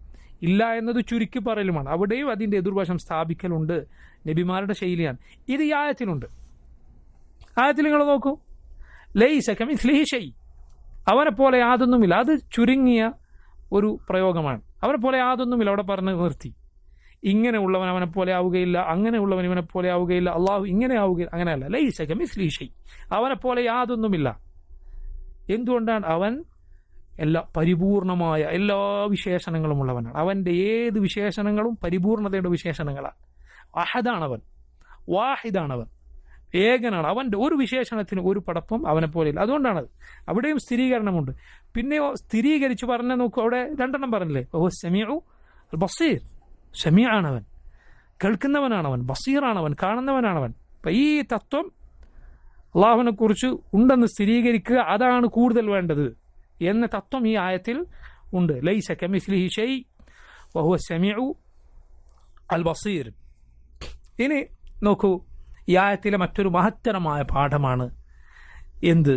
ഇല്ല എന്നത് ചുരുക്കി പറയലുമാണ്. അവിടെയും അതിൻ്റെ എതിർവശം സ്ഥാപിക്കലുണ്ട്. നബിമാരുടെ ശൈലിയാണ്. ഇത് ഈ ആയത്തിലുണ്ട്. ആയത്തിൽ നിങ്ങൾ നോക്കൂ, ലൈസ കമിസ്ലിഹി ഷൈ, അവനെപ്പോലെ യാതൊന്നുമില്ല. അത് ചുരുങ്ങിയ ഒരു പ്രയോഗമാണ്. അവനെപ്പോലെ യാതൊന്നുമില്ല അവിടെ പറഞ്ഞ് നിർത്തി. ഇങ്ങനെ ഉള്ളവൻ അവനെപ്പോലെ ആവുകയില്ല, അങ്ങനെ ഉള്ളവൻ ഇവനെപ്പോലെ ആവുകയില്ല, അള്ളാഹു ഇങ്ങനെ ആവുകയില്ല, അങ്ങനെയല്ല. ലൈസ കമിസ്ലിഹി ഷൈ, അവനെപ്പോലെ യാതൊന്നുമില്ല. എന്തുകൊണ്ടാണ്? അവൻ പരിപൂർണമായ എല്ലാ വിശേഷണങ്ങളും ഉള്ളവനാണ്. അവൻ്റെ ഏത് വിശേഷണങ്ങളും പരിപൂർണതയുടെ വിശേഷണങ്ങളാണ്. അഹദാണ് അവൻ. വാഹിദാണവൻ, ഏകനാണ്. അവൻ്റെ ഒരു വിശേഷണത്തിന് ഒരു പടപ്പും അവനെ പോലെയില്ല. അതുകൊണ്ടാണത്. അവിടെയും സ്ഥിരീകരണമുണ്ട്. പിന്നെയോ സ്ഥിരീകരിച്ച് പറഞ്ഞ നോക്കൂ, അവിടെ 2 എണ്ണം പറഞ്ഞില്ലേ, ഓ സമീഉ ബസീർ, സമീആണവൻ, കേൾക്കുന്നവനാണവൻ, ബസീറാണവൻ, കാണുന്നവനാണവൻ. അപ്പം ഈ തത്വം അള്ളാഹുവിനെ കുറിച്ച് ഉണ്ടെന്ന് സ്ഥിരീകരിക്കുക, അതാണ് കൂടുതൽ വേണ്ടത് എന്ന തത്വം ഈ ആയത്തിൽ ഉണ്ട്. ലൈസ കമിസ്ലിഹി ഷൈ വഹുവ സമീഉ അൽ ബസീർ. ഇനി നോക്കൂ, ഈ ആയത്തിലെ മറ്റൊരു മഹത്തരമായ പാഠമാണ് എന്ത്?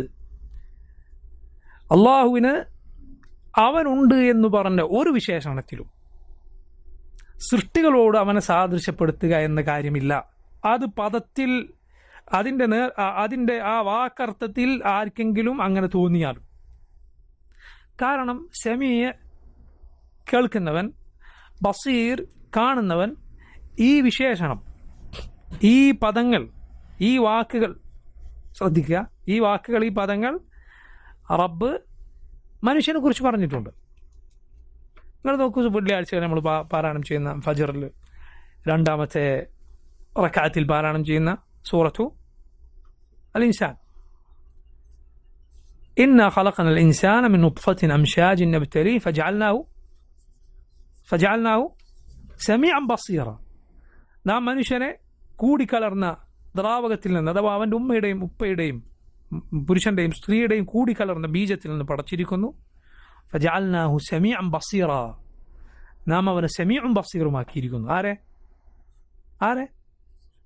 അള്ളാഹുവിന് അവനുണ്ട് എന്ന് പറഞ്ഞ ഒരു വിശേഷണത്തിലും സൃഷ്ടികളോട് അവനെ സാദൃശ്യപ്പെടുത്തുക എന്ന കാര്യമില്ല. അത് പദത്തിൽ അതിൻ്റെ ആ വാക്കർത്ഥത്തിൽ ആർക്കെങ്കിലും അങ്ങനെ തോന്നിയാലും. കാരണം സമീഅ കേൾക്കുന്നവൻ, ബസീർ കാണുന്നവൻ, ഈ വിശേഷണം, ഈ പദങ്ങൾ, ഈ വാക്കുകൾ ശ്രദ്ധിക്കുക, ഈ വാക്കുകൾ, ഈ പദങ്ങൾ റബ്ബ് മനുഷ്യനെ കുറിച്ച് പറഞ്ഞിട്ടുണ്ട്. നിങ്ങൾ നോക്കൂ, വെള്ളിയാഴ്ച നമ്മൾ പാരായണം ചെയ്യുന്ന ഫജറിൽ 2ാമത്തെ റക്അത്തിൽ പാരായണം ചെയ്യുന്ന സൂറത്തു അൽ ഇൻസാൻ, ഇന്നാ ഖലഖനൽ ഇൻസാന മിൻ നുത്ഫത്തിൻ അംശാജിൻ നബ്തലീഹി ഫജഅൽനാഹു സമീഅൻ ബസീറ. നാം മനുഷ്യനെ കൂടിക്കലർന്ന ദ്രാവകത്തിൽ നിന്ന്, അഥവാ അവൻ്റെ ഉമ്മയുടെയും ഉപ്പയുടെയും പുരുഷൻ്റെയും സ്ത്രീയുടെയും കൂടിക്കലർന്ന ബീജത്തിൽ നിന്ന് പടച്ചിരിക്കുന്നു. ഫജഅൽനാഹു സമീഅൻ ബസീറ, നാം അവനെ സമീഉം ബസീറുമാക്കിയിരിക്കുന്നു. ആരെ?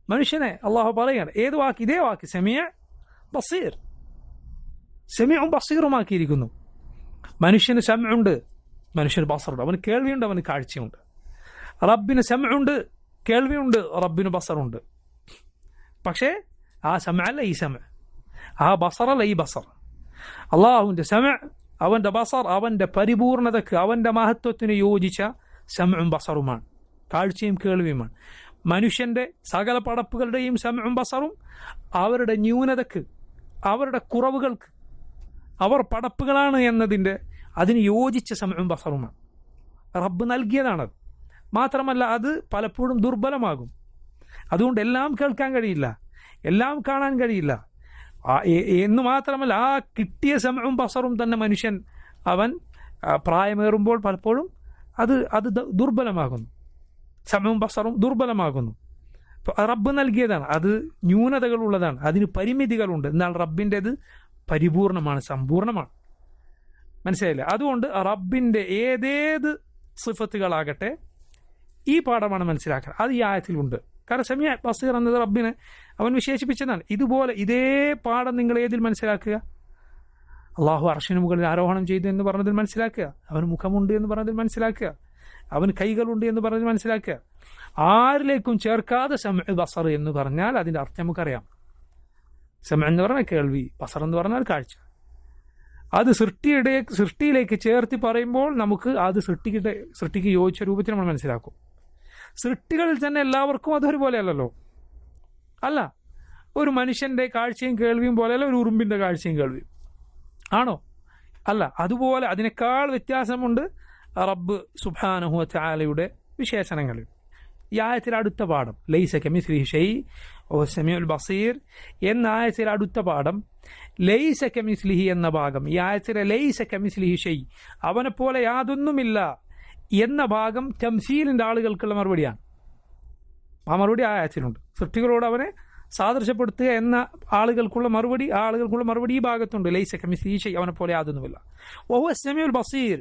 മനുഷ്യനെ. അള്ളാഹു പറയുകയാണ്, ഏത് വാക്ക്? ഇതേ വാക്ക്, സമീഅ ബസീർ, സമീഉം ബസീറുമാക്കിയിരിക്കുന്നു. മനുഷ്യന് സമഉണ്ട്, മനുഷ്യന് ബസറുണ്ട്, അവന് കേൾവിയുണ്ട്, അവന് കാഴ്ചയുണ്ട്. റബ്ബിന് സമഉണ്ട്, കേൾവിയുണ്ട്, റബ്ബിന് ബസറുണ്ട്. പക്ഷേ ആ സമഅല്ല ഈ സമഅ, ആ ബസറല്ല ഈ ബസർ. അള്ളാഹുവിൻ്റെ സമഅ, അവൻ്റെ ബസർ, അവൻ്റെ പരിപൂർണതയ്ക്ക്, അവൻ്റെ മഹത്വത്തിന് യോജിച്ച സമഉം ബസറുമാണ്, കാഴ്ചയും കേൾവിയുമാണ്. മനുഷ്യൻ്റെ സകല പടപ്പുകളുടെയും സമഉം ബസറും അവരുടെ ന്യൂനതയ്ക്ക്, അവരുടെ കുറവുകൾക്ക്, അവർ പടപ്പുകളാണ് എന്നതിൻ്റെ അതിന് യോജിച്ച സമഉം ബസറുമാണ്. റബ്ബ് നൽകിയതാണത്. മാത്രമല്ല അത് പലപ്പോഴും ദുർബലമാകും. അതുകൊണ്ട് എല്ലാം കേൾക്കാൻ കഴിയില്ല, എല്ലാം കാണാൻ കഴിയില്ല എന്ന് മാത്രമല്ല, ആ കിട്ടിയ സമഉം ബസറും തന്നെ മനുഷ്യൻ അവൻ പ്രായമേറുമ്പോൾ പലപ്പോഴും അത് ദുർബലമാകുന്നു, സമഉം ബസറും ദുർബലമാകുന്നു. റബ്ബ് നൽകിയതാണ്, അത് ന്യൂനതകളുള്ളതാണ്, അതിന് പരിമിതികളുണ്ട്. എന്നാൽ റബ്ബിൻ്റെത് പരിപൂർണമാണ്, സമ്പൂർണമാണ്. മനസ്സിലായില്ലേ? അതുകൊണ്ട് റബ്ബിൻ്റെ ഏതേത് സിഫത്തുകളാകട്ടെ ഈ പാഠമാണ് മനസ്സിലാക്കുക. അത് ഈ ആയത്തിലുണ്ട്. കാരണം സമീഅ ബസീർ എന്നത് റബ്ബിനെ അവൻ വിശേഷിപ്പിച്ചതാണ്. ഇതുപോലെ ഇതേ പാഠം നിങ്ങൾ ഏതിൽ മനസ്സിലാക്കുക? അള്ളാഹു അർശിന് മുകളിൽ ആരോഹണം ചെയ്തു എന്ന് പറഞ്ഞതിൽ മനസ്സിലാക്കുക, അവന് മുഖമുണ്ട് എന്ന് പറഞ്ഞതിൽ മനസ്സിലാക്കുക, അവന് കൈകളുണ്ട് എന്ന് പറഞ്ഞതിൽ മനസ്സിലാക്കുക. ആരിലേക്കും ചേർക്കാതെ സമഅ ബസർ എന്ന് പറഞ്ഞാൽ അതിൻ്റെ അർത്ഥം നമുക്കറിയാം. സമഅ എന്ന് പറഞ്ഞാൽ കേൾവി, ബസർ എന്ന് പറഞ്ഞാൽ കാഴ്ച. അത് സൃഷ്ടിയിലേക്ക് ചേർത്തി പറയുമ്പോൾ നമുക്ക് അത് സൃഷ്ടിക്ക് യോജിച്ച രൂപത്തിൽ നമ്മൾ മനസ്സിലാക്കും. സൃഷ്ടികളിൽ തന്നെ എല്ലാവർക്കും അതൊരുപോലെ അല്ലല്ലോ. അല്ല, ഒരു മനുഷ്യൻ്റെ കാഴ്ചയും കേൾവിയും പോലെയല്ല ഒരു ഉറുമ്പിൻ്റെ കാഴ്ചയും കേൾവിയും, ആണോ? അല്ല. അതുപോലെ അതിനേക്കാൾ വ്യത്യാസമുണ്ട് റബ്ബ് സുബ്ഹാനഹു വ തആലയുടെ വിശേഷണങ്ങളിൽ. ഈ ആയത്തിൽ അടുത്ത പാഠം ലൈസ കമിസ്ലിഹി ഷൈ വഹുവ സമീഉൽ ബസീർ എന്ന ആയത്തിൽ അടുത്ത പാഠം ലൈസ കമിസ്ലിഹി എന്ന ഭാഗം. ഈ ആയത്തിലെ ലൈസ കമിസ്ലിഹി ഷൈ, അവനെ പോലെ യാതൊന്നുമില്ല എന്ന ഭാഗം തംസീലിൻ്റെ ആളുകൾക്കുള്ള മറുപടിയാണ്. ആ മറുപടി ആ ആയത്തിലുണ്ട്. സൃഷ്ടികളോട് അവനെ സാദൃശ്യപ്പെടുത്തുക എന്ന ആളുകൾക്കുള്ള മറുപടി ഈ ഭാഗത്തുണ്ട്. ലൈസ കമിസ്ലിഹി ഷൈ, അവനെ പോലെ യാതൊന്നുമില്ല. വഹുവ സമീഉൽ ബസീർ,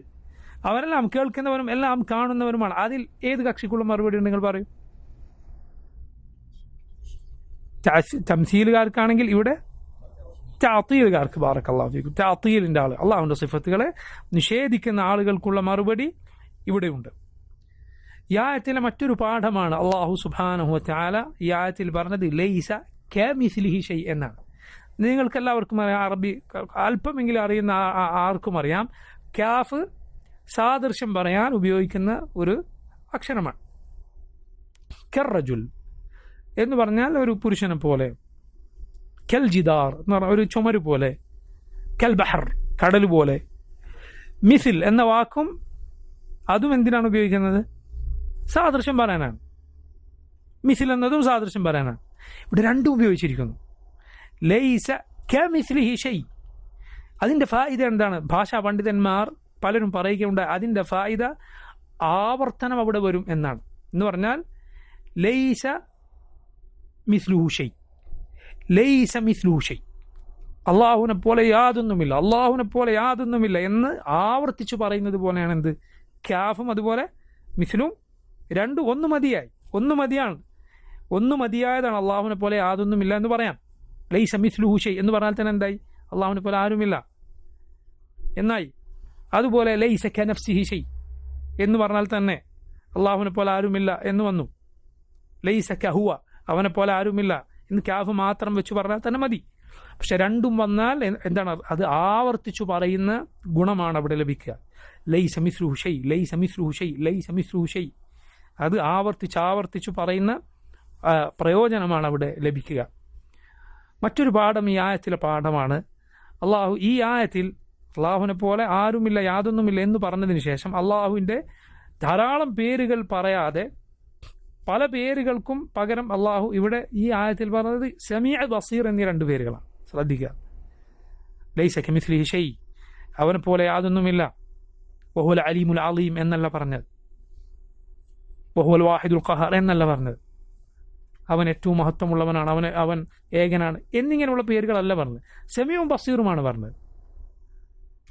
അവരെല്ലാം കേൾക്കുന്നവരും എല്ലാം കാണുന്നവരുമാണ്. അതിൽ ഏത് കക്ഷിക്കുള്ള മറുപടി നിങ്ങൾ പറയും? തംസീലുകാർക്കാണെങ്കിൽ ഇവിടെ തഅതീലുകാർക്ക്, ബാറക്കല്ലാഹു ഫീക്കും, തഅതീലിൻ്റെ ആൾ, അള്ളാഹുവിൻ്റെ സിഫത്തുകളെ നിഷേധിക്കുന്ന ആളുകൾക്കുള്ള മറുപടി ഇവിടെയുണ്ട്. ഈ ആയത്തിലെ മറ്റൊരു പാഠമാണ് അള്ളാഹു സുബ്ഹാനഹു വ തആല ഈ ആയത്തിൽ പറഞ്ഞത് ലൈസ കമിസ്ലിഹി ഷൈ എന്നാണ്. നിങ്ങൾക്കെല്ലാവർക്കും അറിയാം, അറബി അല്പമെങ്കിലും അറിയുന്ന ആർക്കും അറിയാം, കാഫ് സാദൃശ്യം പറയാൻ ഉപയോഗിക്കുന്ന ഒരു അക്ഷരമാണ്. കർറജുൽ എന്ന് പറഞ്ഞാൽ ഒരു പുരുഷനെ പോലെ, കൽ ജിദാർ എന്ന് പറഞ്ഞാൽ ഒരു ചുമര് പോലെ, കൽ ബഹർ കടൽ പോലെ. മിസിൽ എന്ന വാക്കും അതും എന്തിനാണ് ഉപയോഗിക്കുന്നത്? സാദൃശ്യം പറയാനാണ്. മിസിൽ എന്നതും സാദൃശ്യം പറയാനാണ്. ഇവിടെ രണ്ടും ഉപയോഗിച്ചിരിക്കുന്നു. ലൈസ കമിസ്ലിഹി ഷൈ. അതിൻ്റെ ഫായിദ എന്താണ്? ഭാഷാ പണ്ഡിതന്മാർ പലരും പറയുകയുണ്ട്, അതിൻ്റെ ഫായിദ ആവർത്തനം അവിടെ വരും എന്നാണ്. എന്ന് പറഞ്ഞാൽ ലൈസ മിസ്ലുഹു ഷൈ, ലൈസ മിസ്ലുഹു ഷൈ, അള്ളാഹുവിനെ പോലെ യാതൊന്നുമില്ല, അള്ളാഹുവിനെ പോലെ യാതൊന്നുമില്ല എന്ന് ആവർത്തിച്ചു പറയുന്നത് പോലെയാണ് എന്ത്? ക്യാഫും അതുപോലെ മിസ്ലും രണ്ടും ഒന്ന് മതിയായി, ഒന്ന് മതിയാണ്, ഒന്ന് മതിയായതാണ് അള്ളാഹുവിനെ പോലെ യാതൊന്നുമില്ല എന്ന് പറയാം. ലൈസ മിസ്ലുഹു ഷൈ എന്ന് പറഞ്ഞാൽ തന്നെ എന്തായി? അള്ളാഹുവിനെ പോലെ ആരുമില്ല എന്നായി. അതുപോലെ ലൈസ കനഫ്സിഹി ഷൈ എന്ന് പറഞ്ഞാൽ തന്നെ അള്ളാഹുവിനെ പോലെ ആരുമില്ല എന്ന് വന്നു. ലൈസ കഹുവ, അവനെ പോലെ ആരുമില്ല എന്ന് ക്യാഫ് മാത്രം വെച്ച് പറഞ്ഞാൽ തന്നെ മതി. പക്ഷെ രണ്ടും വന്നാൽ എന്താണ്? അത് ആവർത്തിച്ചു പറയുന്ന ഗുണമാണ് അവിടെ ലഭിക്കുക. ലൈസ മിസ്ലുഹു ഷൈ, ലൈസ മിസ്ലുഹു ഷൈ, ലൈസ മിസ്ലുഹു ഷൈ. അത് ആവർത്തിച്ചു പറയുന്ന പ്രയോജനമാണ് അവിടെ ലഭിക്കുക. മറ്റൊരു പാഠം ഈ ആയത്തിലെ പാഠമാണ്. അള്ളാഹു ഈ ആയത്തിൽ അള്ളാഹുവിനെ പോലെ ആരുമില്ല, യാതൊന്നുമില്ല എന്ന് പറഞ്ഞതിന് ശേഷം അള്ളാഹുവിൻ്റെ ധാരാളം പേരുകൾ പറയാതെ പല പേരുകൾക്കും പകരം അള്ളാഹു ഇവിടെ ഈ ആയത്തിൽ പറഞ്ഞത് സമീഅ ബസീർ എന്നീ രണ്ട് പേരുകളാണ്. ശ്രദ്ധിക്കുക. ലൈസ കമിസ്ലിഹി ഷൈ, അവനെ പോലെ യാതൊന്നുമില്ല. വഹുവൽ അലീമുൽ അലീം എന്നല്ല പറഞ്ഞത്, വഹുവൽ വാഹിദുൽ ഖഹാർ എന്നല്ല പറഞ്ഞത്. അവൻ ഏറ്റവും മഹത്വമുള്ളവനാണ്, അവൻ ഏകനാണ് എന്നിങ്ങനെയുള്ള പേരുകളല്ല പറഞ്ഞത്. സമീഉം ബസീറുമാണ് പറഞ്ഞത്.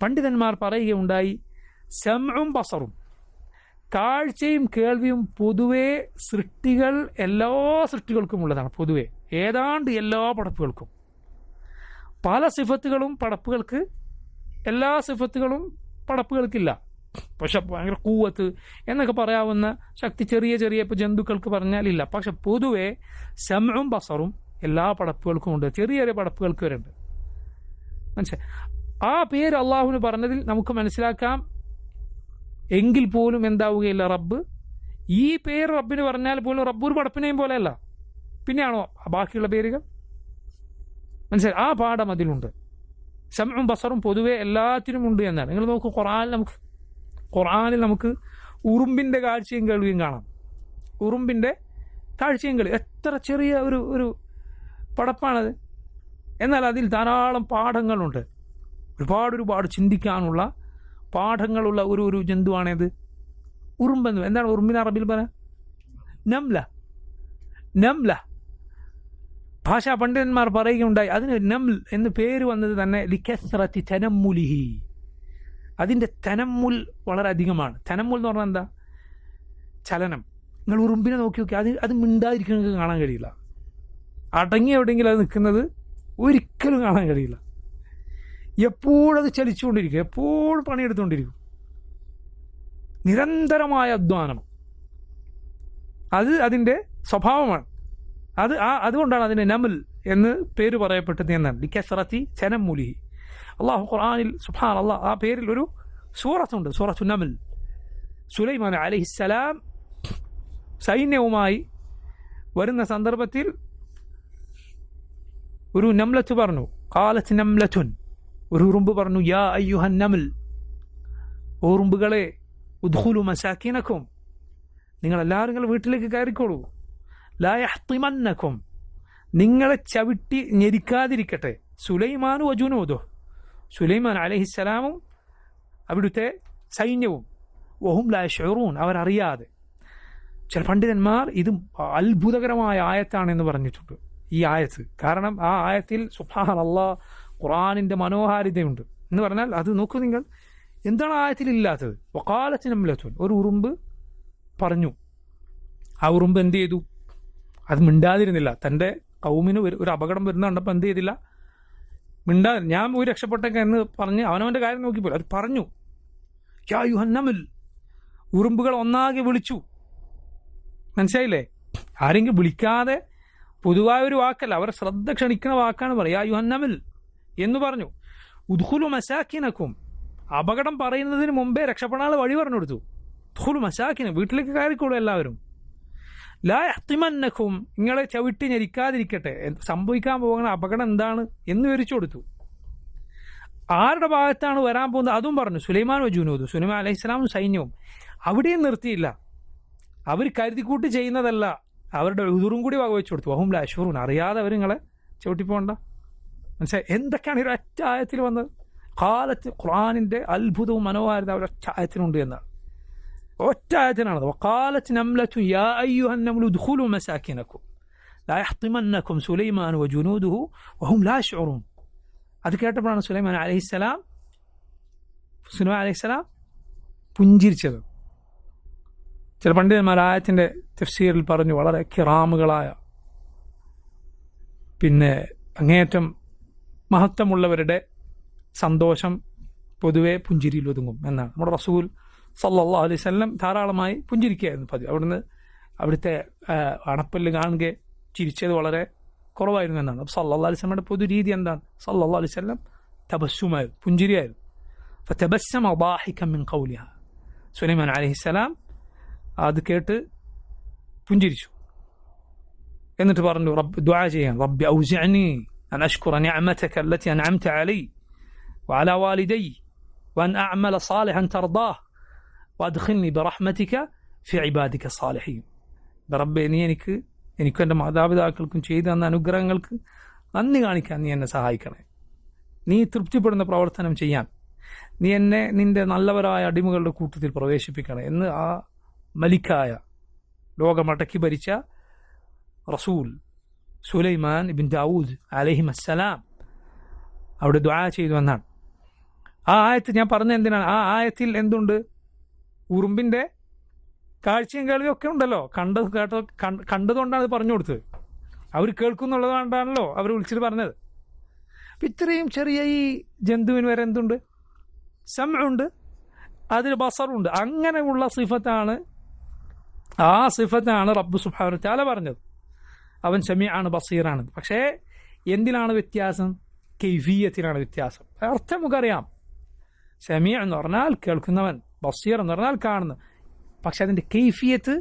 പണ്ഡിതന്മാർ പറയുകയുണ്ടായി, സമഉം ബസറും, കാഴ്ചയും കേൾവിയും പൊതുവെ സൃഷ്ടികൾ എല്ലാ സൃഷ്ടികൾക്കും ഉള്ളതാണ്. പൊതുവെ ഏതാണ്ട് എല്ലാ പടപ്പുകൾക്കും. പല സിഫത്തുകളും പടപ്പുകൾക്ക്, എല്ലാ സിഫത്തുകളും പടപ്പുകൾക്കില്ല. പക്ഷെ ഭയങ്കര കൂവത്ത് എന്നൊക്കെ പറയാവുന്ന ശക്തി ചെറിയ ചെറിയ ഇപ്പോൾ ജന്തുക്കൾക്ക് പറഞ്ഞാലില്ല. പക്ഷെ പൊതുവെ സമഉം ബസറും എല്ലാ പടപ്പുകൾക്കും ഉണ്ട്, ചെറിയ ചെറിയ പടപ്പുകൾക്ക് വരെ ഉണ്ട്. മനസ്സിലായി? ആ പേര് അള്ളാഹുവിന് പറഞ്ഞതിൽ നമുക്ക് മനസ്സിലാക്കാം. എങ്കിൽ പോലും എന്താവുകയില്ല, റബ്ബ് ഈ പേര് റബ്ബിന് പറഞ്ഞാൽ പോലും റബ്ബ് ഒരു പടപ്പിനെയും പോലെയല്ല. പിന്നെയാണോ ബാക്കിയുള്ള പേരുകൾ? മനസ്സിലായി? ആ പാഠം അതിലുണ്ട്. സമഉം ബസറും പൊതുവെ എല്ലാത്തിനും ഉണ്ട് എന്നാണ്. നിങ്ങൾ നോക്കൂ, ഖുർആനിൽ നമുക്ക് ഉറുമ്പിൻ്റെ കാഴ്ചയും കേൾവിയും കാണാം. ഉറുമ്പിൻ്റെ കാഴ്ചയും കേൾവി എത്ര ചെറിയ ഒരു പടപ്പാണത്. എന്നാൽ അതിൽ ധാരാളം പാഠങ്ങളുണ്ട്. ഒരുപാട് ചിന്തിക്കാനുള്ള പാഠങ്ങളുള്ള ഒരു ജന്തുവാണേത്? ഉറുമ്പെന്ന്. എന്താണ് ഉറുമ്പിന് അറബിയിൽ പറയാം? നംല. ഭാഷാ പണ്ഡിതന്മാർ പറയുകയുണ്ടായി, അതിന് നംൽ എന്ന് പേര് വന്നത് തന്നെ ലികസ്റതി തനമ്മുലിഹി. അതിൻ്റെ തനമ്മുൽ വളരെ അധികമാണ്. തനമ്മുൽ എന്ന് പറഞ്ഞാൽ എന്താ? ചലനം. നിങ്ങൾ ഉറുമ്പിനെ നോക്കി അത് മിണ്ടാതിരിക്കുന്നത് കാണാൻ കഴിയില്ല. അടങ്ങി എവിടെയെങ്കിലും അത് നിൽക്കുന്നത് ഒരിക്കലും കാണാൻ കഴിയില്ല. എപ്പോഴും അത് ചലിച്ചുകൊണ്ടിരിക്കും, എപ്പോഴും പണിയെടുത്തുകൊണ്ടിരിക്കും. നിരന്തരമായ അധ്വാനം, അത് അതിൻ്റെ സ്വഭാവമാണ്. അതുകൊണ്ടാണ് അതിന് നമൽ എന്ന് പേര് പറയപ്പെട്ടത് എന്നാണ്. ലികസ്റതി തനമ്മുലിഹി. അള്ളാഹു ഖുർആനിൽ സുബ്ഹാനല്ലാഹ് ആ പേരിൽ ഒരു സൂറത്തുണ്ട്, സൂറത്തു നമൽ. സുലൈമാൻ അലൈഹിസ്സലാം സൈന്യവുമായി വരുന്ന സന്ദർഭത്തിൽ ഒരു നംലത്ത് പറഞ്ഞു, ഖാലത്ത് നംലത്തുൻ, ഒരു ഉറുമ്പ് പറഞ്ഞു, യാ അയ്യുഹൻ നമൽ, ഉറുമ്പുകളെ, ഉദ്ഖുലു മസാകിനക്കും, നിങ്ങളെല്ലാവരും നിങ്ങൾ വീട്ടിലേക്ക് കയറിക്കോളൂ. ലാ യഹ്തിമന്നക്കും, നിങ്ങളെ ചവിട്ടി ഞെരിക്കാതിരിക്കട്ടെ. സുലൈമാനു വജുനൂദു, സുലൈമാൻ അലൈഹിസ്സലാമും അവിടുത്തെ സൈന്യവും. വഹും ലാ യശ്ഉറൂൻ, അവരറിയാതെ. ചില പണ്ഡിതന്മാർ ഇത് അത്ഭുതകരമായ ആയത്താണെന്ന് പറഞ്ഞിട്ടുണ്ട് ഈ ആയത്ത്. കാരണം ആ ആയത്തിൽ സുബ്ഹാനല്ലാഹ് ഖുർആനിൻ്റെ മനോഹാരിതയുണ്ട്. എന്ന് പറഞ്ഞാൽ അത് നോക്കൂ നിങ്ങൾ, എന്താണ് ആയത്തിലില്ലാത്തത്? വഖാലത്ത് നംലത്തുൻ, ഒരു ഉറുമ്പ് പറഞ്ഞു. ആ ഉറുമ്പ് എന്ത് ചെയ്തു? അത് മിണ്ടാതിരുന്നില്ല. തൻ്റെ കൗമിന് ഒരു അപകടം വരുന്ന കണ്ടപ്പോൾ എന്ത് ചെയ്തില്ല? ഞാൻ പോയി രക്ഷപ്പെട്ടേക്ക എന്ന് പറഞ്ഞ് അവനവൻ്റെ കാര്യം നോക്കിപ്പോയി. അത് പറഞ്ഞു, യാ അയ്യുഹൻ നമൽ, ഉറുമ്പുകൾ ഒന്നാകെ വിളിച്ചു. മനസ്സിലായില്ലേ? ആരെങ്കിലും വിളിക്കാതെ പൊതുവായൊരു വാക്കല്ല, അവരെ ശ്രദ്ധ ക്ഷണിക്കുന്ന വാക്കാണ് പറയുക. യാ അയ്യുഹൻ നമൽ എന്ന് പറഞ്ഞു. ഉദ്ഖുലു മസാകിനക്കും, അപകടം പറയുന്നതിന് മുമ്പേ രക്ഷപ്പെടാനുള്ള വഴി പറഞ്ഞു കൊടുത്തു. ഉദ്ഖുലു മസാകിന, വീട്ടിലേക്ക് കയറിക്കോളൂ എല്ലാവരും. ലാ യഹ്തിമന്നക്കും, നിങ്ങളെ ചവിട്ടി ഞെരിക്കാതിരിക്കട്ടെ. സംഭവിക്കാൻ പോകുന്ന അപകടം എന്താണ് എന്ന് വിവരിച്ചു കൊടുത്തു. ആരുടെ ഭാഗത്താണ് വരാൻ പോകുന്നത് അതും പറഞ്ഞു. സുലൈമാൻ വജുനൂദ്, സുലൈമാൻ അലൈഹിസ്സലാമും സൈന്യവും. അവിടെയും നിർത്തിയില്ല. അവർ കരുതിക്കൂട്ടി ചെയ്യുന്നതല്ല അവരുടെ ഉദുറും കൂടി വകവെച്ചു കൊടുത്തു. വഹും ലാ യശ്ഉറൂൻ, അറിയാതെ അവർ നിങ്ങളെ ചവിട്ടിപ്പോണ്ട. മനസ്സിലായി എന്തൊക്കെയാണ് ഈ ഒറ്റ ആയത്തിൽ വന്നത്? കാലത്ത് ഖുർആനിൻ്റെ അത്ഭുതവും മനോഹാരിത ഒരൊറ്റ ആയത്തിനുണ്ട് എന്നാണ്. ഒറ്റ ആയത്തിനാണത്. വഖാലത്ത് നംലത്തു യാ അയ്യുഹൻ നംലു ഉദ്ഖുലൂ മസാകിനകും ലാ യഹ്തിമന്നകും സുലൈമാൻ വജുനൂദുഹു വഹും ലാ യശ്ഉറൂൻ. അത് കേട്ടപ്പോഴാണ് സുലൈമാൻ അലൈഹിസ്സലാം പുഞ്ചിരിച്ചത്. ചില പണ്ഡിതന്മാർ ആയത്തിൻ്റെ തഫ്സീറിൽ പറഞ്ഞു, വളരെ കിറാമുകളായ പിന്നെ അങ്ങേയറ്റം മഹത്വമുള്ളവരുടെ സന്തോഷം പൊതുവെ പുഞ്ചിരിയിൽ ഒതുങ്ങും എന്നാണ്. നമ്മുടെ റസൂൽ സല്ലല്ലാഹു അലൈഹി വസല്ലം ധാരാളമായി പുഞ്ചിരിക്കുകയായിരുന്നു പതിവ്. അവിടുന്ന് അവിടുത്തെ അണപ്പല്ല് കാണുക ചിരിച്ചത് വളരെ കുറവായിരുന്നു എന്നാണ്. അപ്പോൾ സല്ലല്ലാഹു അലൈഹി വസല്ലമയുടെ പൊതു രീതി എന്താണ്? സല്ലല്ലാഹു അലൈഹി വസല്ലം തബസ്സുമായിരുന്നു, പുഞ്ചിരിയായിരുന്നു. ഫതബസ്സമ ളാഹികൻ മിൻ ഖൗലിഹാ, സുലൈമാൻ അലൈഹിസ്സലാം അത് കേട്ട് പുഞ്ചിരിച്ചു. എന്നിട്ട് പറഞ്ഞു, റബ്ബ് ദുആ ചെയ്യാൻ, റബ്ബി ഔസിഅനി അൻ അഷ്കുറ നിഅമതക അല്ലതി അൻഅംത അലൈ വഅലാ വാലിദൈ വഅൻ അഅമല സാലിഹൻ തർദാഹ് വഅദ്ഖിൽനി ബിറഹ്മതിക ഫി ഇബാദിക സാലിഹീൻ. റബ്ബേ, നീ എനിക്കും എൻ്റെ മാതാപിതാക്കൾക്കും ചെയ്തു തന്ന അനുഗ്രഹങ്ങൾക്ക് നന്ദി കാണിക്കാൻ നീ എന്നെ സഹായിക്കണേ. നീ തൃപ്തിപ്പെടുന്ന പ്രവർത്തനം ചെയ്യാൻ നീ എന്നെ നിൻ്റെ നല്ലവരായ അടിമകളുടെ കൂട്ടത്തിൽ പ്രവേശിപ്പിക്കണേ എന്ന് ആ മലിക്കായ ലോകമടക്കി ഭരിച്ച റസൂൽ സുലൈമാൻ ഇബ്ൻ ദാവൂദ് അലൈഹിസ്സലാം അവിടെ ദുആ ചെയ്തു എന്നാണ്. ആ ആയത്ത് ഞാൻ പറഞ്ഞ എന്തിനാണ്? ആ ആയത്തിൽ എന്തുണ്ട്? ഉറുമ്പിൻ്റെ കാഴ്ചയും കേൾവിയും ഒക്കെ ഉണ്ടല്ലോ. കണ്ടതുകൊണ്ടാണ് അത് പറഞ്ഞു കൊടുത്തത്. അവർ കേൾക്കുന്നുള്ളത് കൊണ്ടാണല്ലോ അവർ വിളിച്ചിട്ട് പറഞ്ഞത്. അപ്പം ഇത്രയും ചെറിയ ഈ ജന്തുവിന് വരെ എന്തുണ്ട്? സമഉണ്ട്, അതിന് ബസറുണ്ട്. അങ്ങനെയുള്ള സിഫത്താണ്, ആ സിഫത്താണ് റബ്ബ് സുബ്ഹാനഹു വ തആല പറഞ്ഞത്. അവൻ സമീഅാണ്, ബസീറാണ്. പക്ഷേ എന്തിനാണ് വ്യത്യാസം? കൈഫിയത്തിനാണ് വ്യത്യാസം. അർത്ഥം നമുക്കറിയാം. സമീഅ എന്ന് പറഞ്ഞാൽ കേൾക്കുന്നവൻ, ബസീർ എന്ന് പറഞ്ഞാൽ കാണുന്നത്. പക്ഷെ അതിൻ്റെ കൈഫിയത്ത്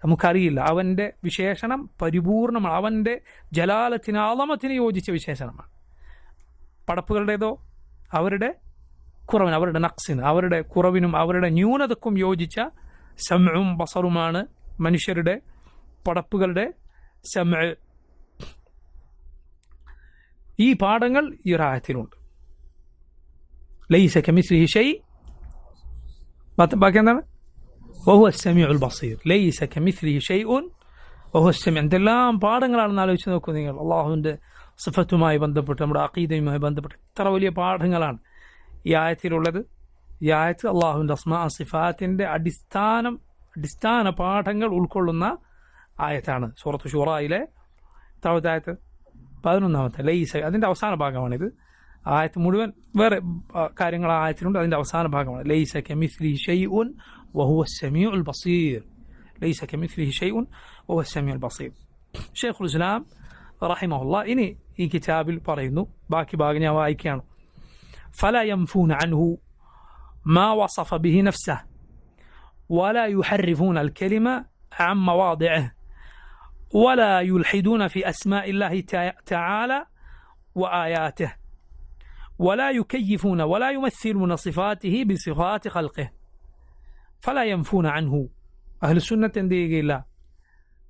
നമുക്കറിയില്ല. അവൻ്റെ വിശേഷണം പരിപൂർണമാണ്, അവൻ്റെ ജലാലത്തിന് ആളമത്തിന് യോജിച്ച വിശേഷണമാണ്. പടപ്പുകളുടേതോ അവരുടെ കുറവിന്, അവരുടെ നഖ്സിന്, അവരുടെ കുറവിനും അവരുടെ ന്യൂനതക്കും യോജിച്ച സമഉം ബസറുമാണ് മനുഷ്യരുടെ പടപ്പുകളുടെ സമഅ. ഈ പാഠങ്ങൾ ഈ ഒരായത്തിലുണ്ട്. ലൈസ കമിസ്ലിഹി ഷൈ, ബാക്കി എന്താണ്? വഹുവ സമീഉൽ ബസീർ. ലൈസ കമിസ്ലിഹി ഷൈഉൻ വഹുവ സമീഉ. എന്തെല്ലാം പാഠങ്ങളാണെന്ന് ആലോചിച്ച് നോക്കൂ നിങ്ങൾ. അള്ളാഹുവിൻ്റെ സിഫത്തുമായി ബന്ധപ്പെട്ട്, നമ്മുടെ അഖീദയുമായി ബന്ധപ്പെട്ട് ഇത്ര വലിയ പാഠങ്ങളാണ് ഈ ആയത്തിലുള്ളത്. ഈ ആയത്ത് അള്ളാഹുവിൻ്റെ അസ്മാ സിഫാത്തിൻ്റെ അടിസ്ഥാന പാഠങ്ങൾ ഉൾക്കൊള്ളുന്ന ആയത്താണ്. സൂറത്ത് ശൂറായിലെ എത്രാമത്തെ ആയത്ത്? 11ാമത്തെ. ലൈസ, അതിൻ്റെ അവസാന ഭാഗമാണിത്. ആയത്ത് മുഴുവൻ വേറെ കാര്യങ്ങൾ ആ ആയത്തിലുണ്ട്, അതിൻ്റെ അവസാന ഭാഗമാണ്. ലൈസ കമിസ്ലിഹി ഷൈഉൻ വഹുവ സമീഉൽ ബസീർ. ലൈസ കമിസ്ലിഹി ഷൈഉൻ വഹുവ സമീഉൽ ബസീർ. ശൈഖുൽ ഇസ്ലാം റഹിമഹുല്ലാ ഇനി ഈ കിതാബിൽ പറയുന്നു, ബാക്കി ഭാഗം ഞാൻ വായിക്കുകയാണ്. ഫലാ യൻഫൂന അൻഹു മാ വസഫ ബിഹി നഫ്സഹു വലാ യുഹർരിഫൂന അൽ കലിമ അൻ മവാദിഇഹി വലാ യുൽഹിദൂന ഫി അസ്മാഇല്ലാഹി തആല വആയാതിഹി ولا يكيفون ولا يمثلون صفاته بصفات خلقه فلا ينفون عنه. أهل السنة എന്തുകയില്ല,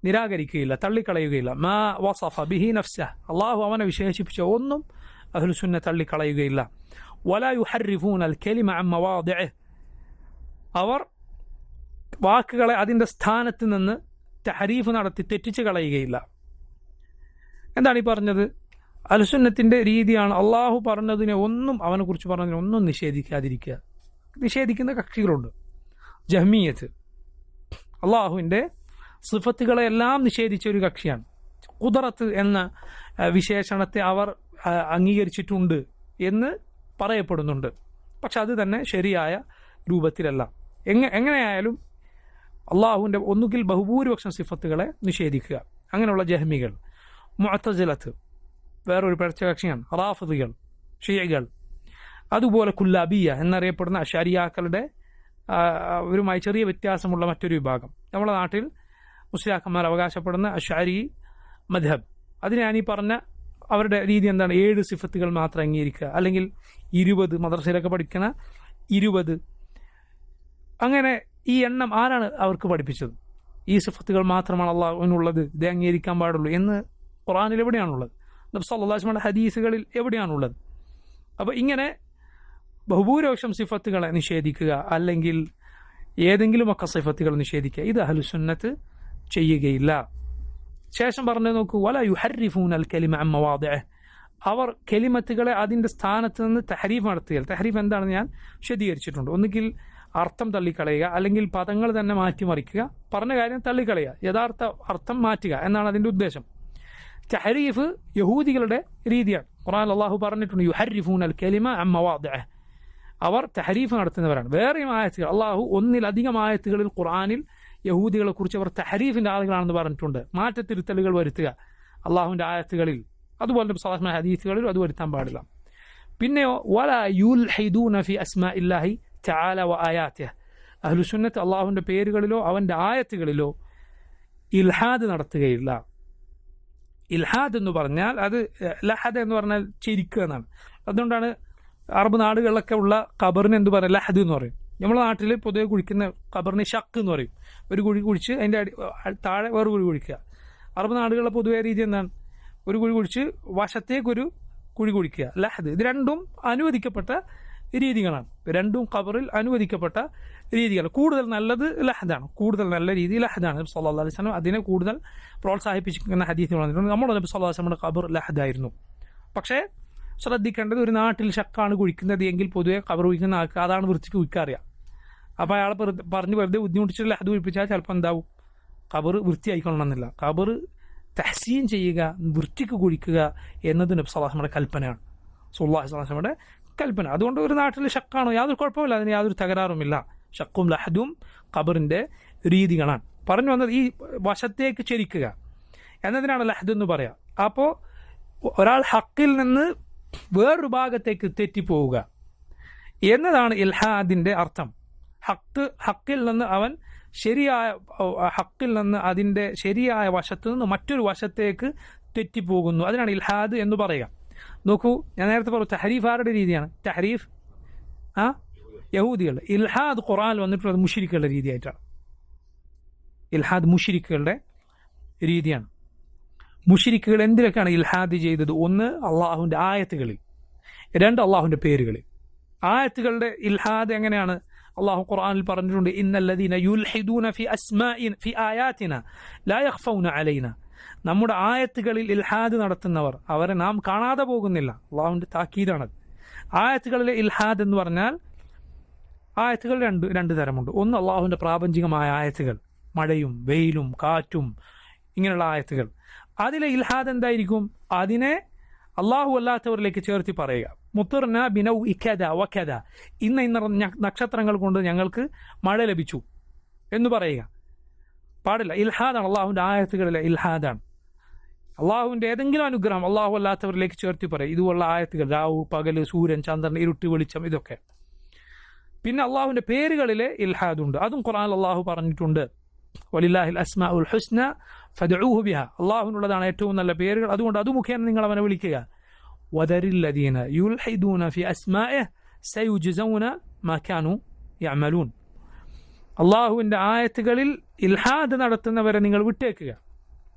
നിരാകരിക്കുകയില്ല, തള്ളിക്കളയുകയില്ല. മാ വസഫ ബിഹി നഫ്സഹു, അള്ളാഹു അവനെ വിശേഷിപ്പിച്ച ഒന്നും അഹ്ലു സുന്ന തള്ളിക്കളയുകയില്ല. വലാ യുഹർരിഫൂന അൽ കലിമ അൻ മവാദിഇഹി, അവർ വാക്കുകളെ അതിൻ്റെ സ്ഥാനത്ത് നിന്ന് തഹരീഫ് നടത്തി തെറ്റിച്ച് കളയുകയില്ല. എന്താണ് ഈ പറഞ്ഞത്? അഹ്ലുസുന്നത്തിൻ്റെ രീതിയാണ് അള്ളാഹു പറഞ്ഞതിനെ ഒന്നും, അവനെക്കുറിച്ച് പറഞ്ഞതിനെ ഒന്നും നിഷേധിക്കാതിരിക്കുക. നിഷേധിക്കുന്ന കക്ഷികളുണ്ട്. ജഹ്മിയ്യത്ത് അള്ളാഹുവിൻ്റെ സിഫത്തുകളെല്ലാം നിഷേധിച്ച ഒരു കക്ഷിയാണ്. ഖുദ്റത്ത് എന്ന വിശേഷണത്തെ അവർ അംഗീകരിച്ചിട്ടുണ്ട് എന്ന് പറയപ്പെടുന്നുണ്ട്. പക്ഷെ അത് തന്നെ ശരിയായ രൂപത്തിലല്ല. എങ്ങനെയായാലും അള്ളാഹുവിൻ്റെ ഒന്നുകിൽ ബഹുഭൂരിപക്ഷം സിഫത്തുകളെ നിഷേധിക്കുക. അങ്ങനെയുള്ള ജഹ്മികൾ. മുഅ്തസിലത്ത് വേറൊരു പഴച്ച കക്ഷിയാണ്. റാഫിദികൾ, ഷിയകൾ, അതുപോലെ കുല്ലാബിയ എന്നറിയപ്പെടുന്ന അശാരിയാക്കളുടെ അവരുമായി ചെറിയ വ്യത്യാസമുള്ള മറ്റൊരു വിഭാഗം. നമ്മുടെ നാട്ടിൽ മുസ്ലിയാക്കന്മാർ അവകാശപ്പെടുന്ന അശാരി മദ്ഹബ്, അതിന് ഞാനീ പറഞ്ഞ അവരുടെ രീതി എന്താണ്? 7 സിഫത്തുകൾ മാത്രം അംഗീകരിക്കുക, അല്ലെങ്കിൽ 20, മദ്രസയിലൊക്കെ പഠിക്കുന്ന 20. അങ്ങനെ ഈ എണ്ണം ആരാണ് അവർക്ക് പഠിപ്പിച്ചത്? ഈ സിഫത്തുകൾ മാത്രമാണ് അള്ളാഹുവിനുള്ളത്, ഇത് അംഗീകരിക്കാൻ പാടുള്ളൂ എന്ന് ഖുർആനിൽ എവിടെയാണുള്ളത്? നബി സല്ലല്ലാഹു അലൈഹി വസല്ലമയുടെ ഹദീസുകളിൽ എവിടെയാണുള്ളത്? അപ്പോൾ ഇങ്ങനെ ബഹുഭൂരിപക്ഷം സിഫത്തുകളെ നിഷേധിക്കുക, അല്ലെങ്കിൽ ഏതെങ്കിലുമൊക്കെ സിഫത്തുകൾ നിഷേധിക്കുക, ഇത് അഹ്ലുസുന്നത്ത് ചെയ്യുകയില്ല. ശേഷം പറഞ്ഞു നോക്കൂ, വല യുഹർരിഫൂനൽ കലിമ അൻ മവാദിഇഹ്, അവർ കലിമത്തുകളെ അതിൻ്റെ സ്ഥാനത്ത് നിന്ന് തഹരീഫ് നടത്തുകയില്ല. തഹരീഫ് എന്താണെന്ന് ഞാൻ വിശദീകരിച്ചിട്ടുണ്ട്. ഒന്നുകിൽ അർത്ഥം തള്ളിക്കളയുക, അല്ലെങ്കിൽ പദങ്ങൾ തന്നെ മാറ്റിമറിക്കുക, പറഞ്ഞ കാര്യം തള്ളിക്കളയുക, യഥാർത്ഥ അർത്ഥം മാറ്റുക എന്നാണ് അതിൻ്റെ ഉദ്ദേശം. തഹരീഫ് യഹൂദികളുടെ രീതിയാണ്. ഖുർആനിൽ അല്ലാഹു പറഞ്ഞിട്ടുണ്ട്, യുഹർരിഫൂനൽ കലിമ അൻ മവാദിഇഹ്, അവർ തഹരീഫ് നടത്തുന്നവരാണ്. വേറെയും ആയത്തുകൾ, അള്ളാഹു ഒന്നിലധികം ആയത്തുകളിൽ ഖുർആനിൽ യഹൂദികളെ കുറിച്ച് അവർ തഹരീഫിൻ്റെ ആളുകളാണെന്ന് പറഞ്ഞിട്ടുണ്ട്. മാറ്റത്തിരുത്തലുകൾ വരുത്തുക അള്ളാഹുവിൻ്റെ ആയത്തുകളിൽ, അതുപോലെ സലാഹ് ഹദീസുകളിലും അത് വരുത്താൻ പാടില്ല. പിന്നെയോ വലാ യുൽഹിദൂന ഫി അസ്മാഇല്ലാഹി തആല വ ആയാതിഹി, അഹ്ലുസുന്നത്ത് അള്ളാഹുവിൻ്റെ പേരുകളിലോ അവൻ്റെ ആയത്തുകളിലോ ഇൽഹാദ് നടത്തുകയില്ല. ഇൽഹാദ് എന്ന് പറഞ്ഞാൽ അത് ലഹദ് എന്ന് പറഞ്ഞാൽ ചിരിക്കുക എന്നാണ്. അതുകൊണ്ടാണ് അറബ് നാടുകളിലൊക്കെ ഉള്ള ഖബറിന് എന്ത് പറയുക, ലഹദ് എന്ന് പറയും. നമ്മുടെ നാട്ടിൽ പൊതുവെ കുഴിക്കുന്ന ഖബറിന് ഷക്ക് എന്ന് പറയും. ഒരു കുഴി കുഴിച്ച് അതിൻ്റെ താഴെ വേറെ കുഴി കുഴിക്കുക. അറബ് നാടുകളിലെ പൊതുവെ രീതി എന്താണ്, ഒരു കുഴി കുഴിച്ച് വശത്തേക്കൊരു കുഴി കുഴിക്കുക, ലഹദ്. ഇത് രണ്ടും അനുവദിക്കപ്പെട്ട രീതികളാണ്. രണ്ടും ഖബറിൽ അനുവദിക്കപ്പെട്ട രീതികൾ. കൂടുതൽ നല്ലത് ലഹദാണ്, കൂടുതൽ നല്ല രീതി ലഹദാണ്. നബി സല്ലല്ലാഹു അലൈഹി വസല്ലം അതിനെ കൂടുതൽ പ്രോത്സാഹിപ്പിക്കുന്ന ഹദീസുകൾ വന്നിട്ടുണ്ട്. നമ്മുടെ നബി സല്ലല്ലാഹു അലൈഹി വസല്ലമയുടെ ഖബർ ലഹദായിരുന്നു. പക്ഷേ ശ്രദ്ധിക്കേണ്ടത്, ഒരു നാട്ടിൽ ഷക്കാണ് കുഴിക്കുന്നത് എങ്കിൽ പൊതുവെ ഖബർ കുഴിക്കുന്ന ആൾക്ക് അതാണ് വൃത്തിക്ക് കുഴിക്കാറിയാം. അപ്പോൾ അയാളെ പറഞ്ഞ് വെറുതെ ബുദ്ധിമുട്ടിച്ചിട്ട് ലഹദ് കുഴിപ്പിച്ചാൽ ചിലപ്പോൾ എന്താവും, ഖബർ വൃത്തിയായിക്കൊള്ളണമെന്നില്ല. ഖബർ തഹ്സീൻ ചെയ്യുക, വൃത്തിക്ക് കുഴിക്കുക എന്നത് നബി സല്ലല്ലാഹു അലൈഹി വസല്ലമയുടെ കൽപ്പനയാണ്, സല്ലല്ലാഹു അലൈഹി വസല്ലമയുടെ കൽപ്പന. അതുകൊണ്ട് ഒരു നാട്ടിൽ ഷക്കാണോ യാതൊരു കുഴപ്പമില്ല, അതിന് യാതൊരു തകരാറുമില്ല. ഷക്കും ലഹദും ഖബറിൻ്റെ രീതികളാണ്. പറഞ്ഞു വന്നത് ഈ വശത്തേക്ക് ചരിക്കുക എന്നതിനാണ് ലഹദ് എന്ന് പറയാം. അപ്പോൾ ഒരാൾ ഹക്കിൽ നിന്ന് വേറൊരു ഭാഗത്തേക്ക് തെറ്റിപ്പോവുക എന്നതാണ് ഇൽഹാദിൻ്റെ അർത്ഥം. ഹക്കിൽ നിന്ന് അവൻ ഹക്കിൽ നിന്ന് അതിൻ്റെ ശരിയായ വശത്ത് നിന്ന് മറ്റൊരു വശത്തേക്ക് തെറ്റിപ്പോകുന്നു, അതിനാണ് ഇൽഹാദ് എന്ന് പറയുക. നോക്കൂ, ഞാൻ നേരത്തെ പറഞ്ഞു തഹരീഫ് ആരുടെ രീതിയാണ്? തഹരീഫ് യഹൂദികളുടെ. ഇൽഹാദ് ഖുർആനിൽ വന്നിട്ടുള്ളത് മുശ്രിക്കുകളുടെ രീതിയായിട്ടാണ്. ഇൽഹാദ് മുശ്രിക്കുകളുടെ രീതിയാണ്. മുശ്രിക്കുകൾ എന്തിലൊക്കെയാണ് ഇൽഹാദ് ചെയ്തത്? ഒന്ന്, അള്ളാഹുവിൻ്റെ ആയത്തുകളിൽ. രണ്ട്, അള്ളാഹുവിൻ്റെ പേരുകളിൽ. ആയത്തുകളുടെ ഇൽഹാദ് എങ്ങനെയാണ്? അള്ളാഹു ഖുർആനിൽ പറഞ്ഞിട്ടുണ്ട്, ഇന്നല്ലദീന യുൽഹിദൂന ഫി ആയാതിന ലാ യഖ്ഫൗന അലൈന, നമ്മുടെ ആയത്തുകളിൽ ഇൽഹാദ് നടത്തുന്നവർ, അവരെ നാം കാണാതെ പോകുന്നില്ല. അള്ളാഹുവിൻ്റെ താക്കീതാണത്. ആയത്തുകളിലെ ഇൽഹാദ് എന്ന് പറഞ്ഞാൽ ആയത്തുകൾ രണ്ട് തരമുണ്ട്. ഒന്ന്, അള്ളാഹുവിൻ്റെ പ്രാപഞ്ചികമായ ആയത്തുകൾ, മഴയും വെയിലും കാറ്റും ഇങ്ങനെയുള്ള ആയത്തുകൾ. അതിലെ ഇൽഹാദ് എന്തായിരിക്കും? അതിനെ അള്ളാഹു അല്ലാത്തവരിലേക്ക് ചേർത്തി പറയുക. മുത്തർന ബിനൗ ഇഖദ വഖദ, ഇന്ന നക്ഷത്രങ്ങൾ കൊണ്ട് ഞങ്ങൾക്ക് മഴ ലഭിച്ചു എന്ന് പറയുക പാടില്ല. ഇൽഹാദാണ്, അള്ളാഹുവിൻ്റെ ആയത്തുകളിലെ ഇൽഹാദാണ്. അള്ളാഹുവിൻ്റെ ഏതെങ്കിലും അനുഗ്രഹം അള്ളാഹു അല്ലാത്തവരിലേക്ക് ചേർത്തി പറയും. ഇതുപോലുള്ള ആയത്തുകൾ, രാവു പകല്, സൂര്യൻ ചന്ദ്രൻ, ഇരുട്ട് വെളിച്ചം, ഇതൊക്കെ. പിന്നെ അള്ളാഹുവിൻ്റെ പേരുകളിലെ ഇൽഹാദുണ്ട്. അതും ഖുർആനിൽ അള്ളാഹു പറഞ്ഞിട്ടുണ്ട്, വലില്ലാഹിൽ അസ്മാഉൽ ഹുസ്ന ഫദ്ഉഹു ബിഹാ, അള്ളാഹുവിനുള്ളതാണ് ഏറ്റവും നല്ല പേരുകൾ, അതുകൊണ്ട് അത് മുഖേന നിങ്ങൾ അവനെ വിളിക്കുക. വദരില്ലദീന യുൽഹിദൂന ഫി അസ്മാഇഹി സയുജ്സൗന മാ കാനൂ യഅമലൂൻ, അള്ളാഹുവിൻ്റെ ആയത്തുകളിൽ ഇൽഹാദ് നടത്തുന്നവരെ നിങ്ങൾ വിട്ടേക്കുക,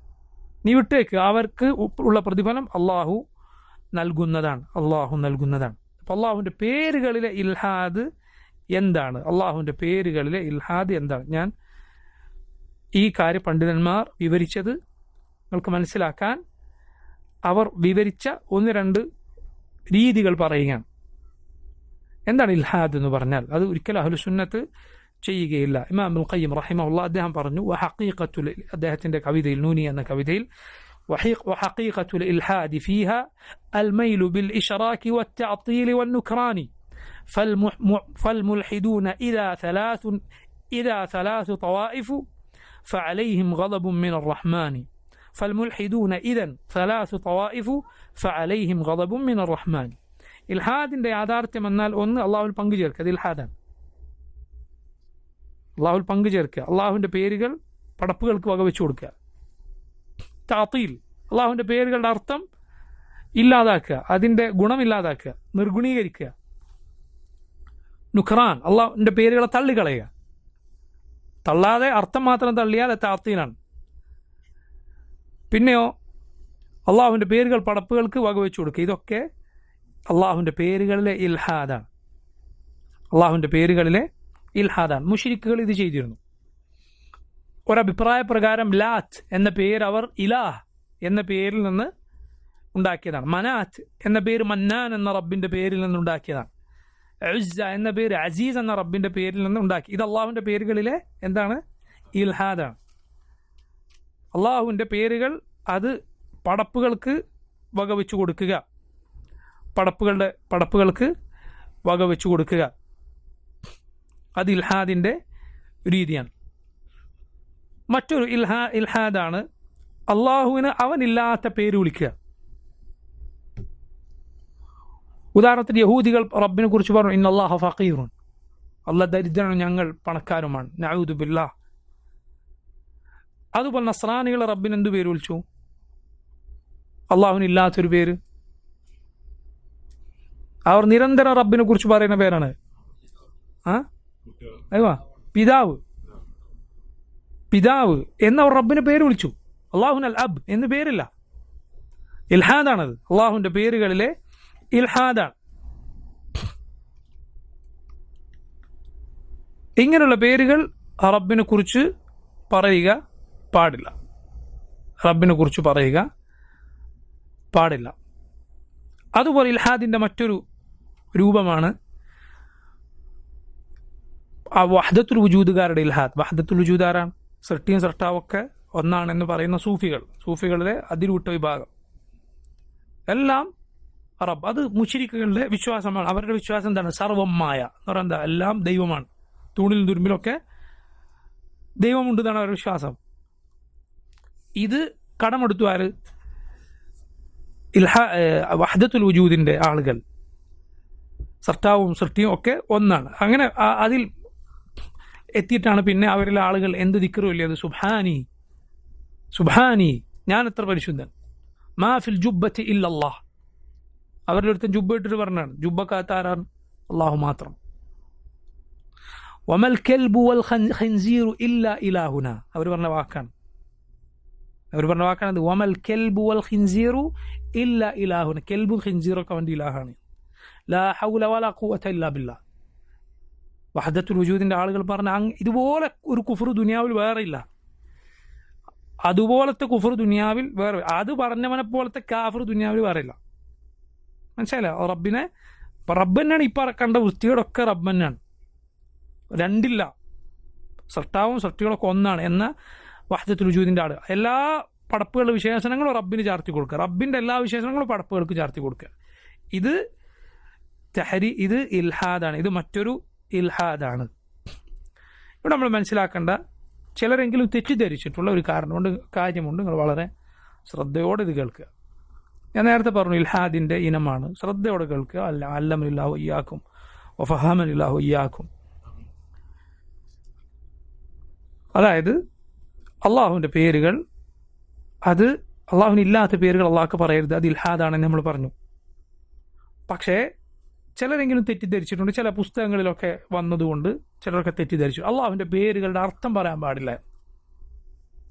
നീ വിട്ടേക്കുക, അവർക്ക് ഉള്ള പ്രതിഫലം അള്ളാഹു നൽകുന്നതാണ്. അപ്പോൾ അള്ളാഹുവിൻ്റെ പേരുകളിലെ ഇൽഹാദ് എന്താണ്? അള്ളാഹുവിൻ്റെ പേരുകളിലെ ഇൽഹാദ് എന്താണ്? ഞാൻ ഈ കാര്യം പണ്ഡിതന്മാർ വിവരിച്ചത് നിങ്ങൾക്ക് മനസ്സിലാക്കാൻ അവർ വിവരിച്ച 1-2 രീതികൾ പറയുകയാണ്. എന്താണ് ഇൽഹാദ് എന്ന് പറഞ്ഞാൽ? അത് ഒരിക്കലും അഹ്ലുസുന്നത്ത് ചെയ്യുകയില്ല. ഇമാം ഇബ്നുൽ ഖയ്യിം റഹിമഹുല്ലാഹ് അദ്ദേഹം പറഞ്ഞു, വഹഖീഖത്തുൽ, അദ്ദേഹത്തിൻ്റെ കവിതയിൽ നൂനി എന്ന കവിതയിൽ, വഹഖീഖത്തുൽ ഇൽഹാദി ഫീഹ അൽമൈലു ബിൽ ഇശ്റാകി വത്തഅതീൽ വന്നുക്റാനി ഫൽമുൽഹിദൂന ഇദാ ثلاث طوائف فعليهم غضب من الرحمن فالملحدون إذن 3 طوائف فعليهم غضب من الرحمن. ഇൽഹാദിൻ്റെ യാഥാർത്ഥ്യം എന്നാൽ ഒന്ന്, അള്ളാഹുവിൽ പങ്കു ചേർക്കുക, അത് ഇൽഹാദാണ്. അള്ളാഹുവിൽ പങ്കു ചേർക്കുക, അള്ളാഹുവിൻ്റെ പേരുകൾ പടപ്പുകൾക്ക് വകവെച്ചു കൊടുക്കുക. തഅതീൽ, അള്ളാഹുവിൻ്റെ പേരുകളുടെ അർത്ഥം ഇല്ലാതാക്കുക, അതിൻ്റെ ഗുണമില്ലാതാക്കുക, നിർഗുണീകരിക്കുക. നുക്റാൻ, അള്ളാഹുവിൻ്റെ പേരുകളെ തള്ളിക്കളയുക. തള്ളാതെ അർത്ഥം മാത്രം തള്ളിയാൽ താത്തീനാണ്. പിന്നെയോ അള്ളാഹുവിൻ്റെ പേരുകൾ പടപ്പുകൾക്ക് വകവെച്ചു കൊടുക്കുക. ഇതൊക്കെ അള്ളാഹുവിൻ്റെ പേരുകളിലെ ഇൽഹാദാണ്. അള്ളാഹുവിൻ്റെ പേരുകളിലെ ഇൽഹാദാണ്. മുശ്രിക്കുകൾ ഇത് ചെയ്തിരുന്നു. ഒരഭിപ്രായ പ്രകാരം ലാത്ത് എന്ന പേര് അവർ ഇലാഹ് എന്ന പേരിൽ നിന്ന് ഉണ്ടാക്കിയതാണ്. മനാത്ത് എന്ന പേര് മന്നാൻ എന്ന റബ്ബിൻ്റെ പേരിൽ നിന്ന് ഉണ്ടാക്കിയതാണ്. ഉസ്സ എന്ന പേര് അസീസ് എന്ന റബ്ബിൻ്റെ പേരിൽ നിന്ന് ഉണ്ടാക്കി. ഇത് അള്ളാഹുവിൻ്റെ പേരുകളിലെ എന്താണ്? ഇൽഹാദാണ്. അള്ളാഹുവിൻ്റെ പേരുകൾ അത് പടപ്പുകൾക്ക് വകവെച്ചു കൊടുക്കുക, പടപ്പുകൾക്ക് വകവെച്ചു കൊടുക്കുക, അത് ഇൽഹാദിൻ്റെ രീതിയാണ്. മറ്റൊരു ഇൽഹാദാണ് അള്ളാഹുവിന് അവനില്ലാത്ത പേര് വിളിക്കുക. ഉദാഹരണത്തിന് യഹൂദികൾ റബ്ബിനെ കുറിച്ച് പറഞ്ഞു, ഇന്നല്ലാഹ ഫഖീറുൻ, അല്ലാഹ് ദരിദ്രനും ഞങ്ങൾ പണക്കാരുമാണ്, നഊദു ബില്ലാഹ്. അതുപോലെ നസ്രാനികൾ റബ്ബിന് എന്തു പേര് വിളിച്ചു? അള്ളാഹുവിനില്ലാത്തൊരു പേര്. അവർ നിരന്തരം റബ്ബിനെ കുറിച്ച് പറയുന്ന പേരാണ് പിതാവ് എന്നവർ റബ്ബിന് പേര് വിളിച്ചു. അള്ളാഹുൻ അൽ അബ് എന്ന് പേരില്ല. ഇൽഹാദാണത്, അള്ളാഹുവിൻ്റെ പേരുകളിലെ ഇൽഹാദാണ്. ഇങ്ങനെയുള്ള പേരുകൾ റബ്ബിനെ കുറിച്ച് പറയുക പാടില്ല. റബ്ബിനെ കുറിച്ച് പറയുക പാടില്ല. അതുപോലെ ഇൽഹാദിൻ്റെ മറ്റൊരു രൂപമാണ് വഹ്ദത്തുൽ വുജൂദുകാരുടെ ഇൽഹാദ്. വഹ്ദത്തുൽ വുജൂദ് ആരാണ്? സൃഷ്ടിയും സൃഷ്ടാവൊക്കെ ഒന്നാണെന്ന് പറയുന്ന സൂഫികളുടെ അതിരൂട്ട വിഭാഗം എല്ലാം റബ്ബ്. അത് മുശ്രിക്കുകളുടെ വിശ്വാസമാണ്. അവരുടെ വിശ്വാസം എന്താണ്? സർവമായ എന്ന് പറയുന്നത് എന്താ? എല്ലാം ദൈവമാണ്. തൂണിലും തുരുമ്പിലൊക്കെ ദൈവമുണ്ടെന്നാണ് അവരുടെ വിശ്വാസം. ഇത് കടമെടുത്തു ആര്? വഹ്ദത്തുൽ വുജൂദിൻ്റെ ആളുകൾ. സൃഷ്ടാവും സൃഷ്ടിയും ഒക്കെ ഒന്നാണ്. അങ്ങനെ അതിൽ എത്തിയിട്ടാണ് പിന്നെ അവരിലെ ആളുകൾ എന്ത് ദിക്റുമില്ലേ, അത് സുബ്ഹാനി, ഞാൻ എത്ര പരിശുദ്ധൻ, മാ ഫിൽ ജുബ്ബത്തി ഇല്ലല്ലാഹ്. അവരുടെ അടുത്ത് ജുബ്ബ ഇട്ടിട്ട് പറഞ്ഞാണ്, ജുബ്ബക്കാത്ത ആരാണ്? അള്ളാഹു മാത്രം. വമൽ കൽബു വൽ ഖിൻസീറു ഇല്ലാ ഇലാഹുന, അവർ പറഞ്ഞ വാക്കാണ്. അത് വമൽ കൽബു വൽ ഖിൻസീറു ഇല്ലാ ഇലാഹുന. കൽബും ഖിൻസീറൊക്കെ അവൻ്റെ ഇലാഹാണ്. ലാ ഹൗല വലാ ഖുവത ഇല്ലാ ബില്ലാഹ്. വഹ്ദത്തുൽ വുജൂദിൻ്റെ ആളുകൾ പറഞ്ഞ ഇതുപോലെ ഒരു കുഫ്ർ ദുനിയാവിൽ വേറെ ഇല്ല. അതുപോലത്തെ കുഫ്ർ ദുനിയാവിൽ വേറെ, അത് പറഞ്ഞവനെ പോലത്തെ കാഫർ ദുനിയാവിൽ വേറെ ഇല്ല. മനസ്സിലായില്ല? റബ്ബ് തന്നെയാണ്. ഇപ്പം കണ്ട വൃത്തിയോടൊക്കെ റബ്ബ് തന്നെയാണ്, രണ്ടില്ല. സൃഷ്ടാവും സൃഷ്ടികളൊക്കെ ഒന്നാണ് എന്ന വഹ്ദത്തുൽ വുജൂദിൻ്റെ ആൾ. എല്ലാ പടപ്പുകളുടെ വിശേഷണങ്ങളും റബ്ബിന് ചാർത്തി കൊടുക്കുക, റബ്ബിൻ്റെ എല്ലാ വിശേഷണങ്ങളും പടപ്പുകൾക്ക് ചാർത്തി കൊടുക്കുക. ഇത് ഇൽഹാദാണ്. ഇത് മറ്റൊരു ഇൽഹാദാണ്. ഇവിടെ നമ്മൾ മനസ്സിലാക്കേണ്ട, ചിലരെങ്കിലും തെറ്റിദ്ധരിച്ചിട്ടുള്ള ഒരു കാര്യമുണ്ട്. നിങ്ങൾ വളരെ ശ്രദ്ധയോടെ ഇത് കേൾക്കുക. ഞാൻ നേരത്തെ പറഞ്ഞു ഇൽഹാദിൻ്റെ ഇനമാണ്. ശ്രദ്ധയോടെ കേൾക്കുക. അല്ലമനില്ലാഹു ഇയ്യാക്കും വഫഹമനില്ലാഹു ഇയ്യാക്കും. അതായത് അള്ളാഹുവിൻ്റെ പേരുകൾ, അത് അള്ളാഹുവിനില്ലാത്ത പേരുകൾ അള്ളാഹ്ക്ക് പറയരുത്, അത് ഇൽഹാദാണെന്ന് നമ്മൾ പറഞ്ഞു. പക്ഷേ ചിലരെങ്കിലും തെറ്റിദ്ധരിച്ചിട്ടുണ്ട്. ചില പുസ്തകങ്ങളിലൊക്കെ വന്നതുകൊണ്ട് ചിലരൊക്കെ തെറ്റിദ്ധരിച്ചു, അള്ളാഹുവിൻ്റെ പേരുകളുടെ അർത്ഥം പറയാൻ പാടില്ല.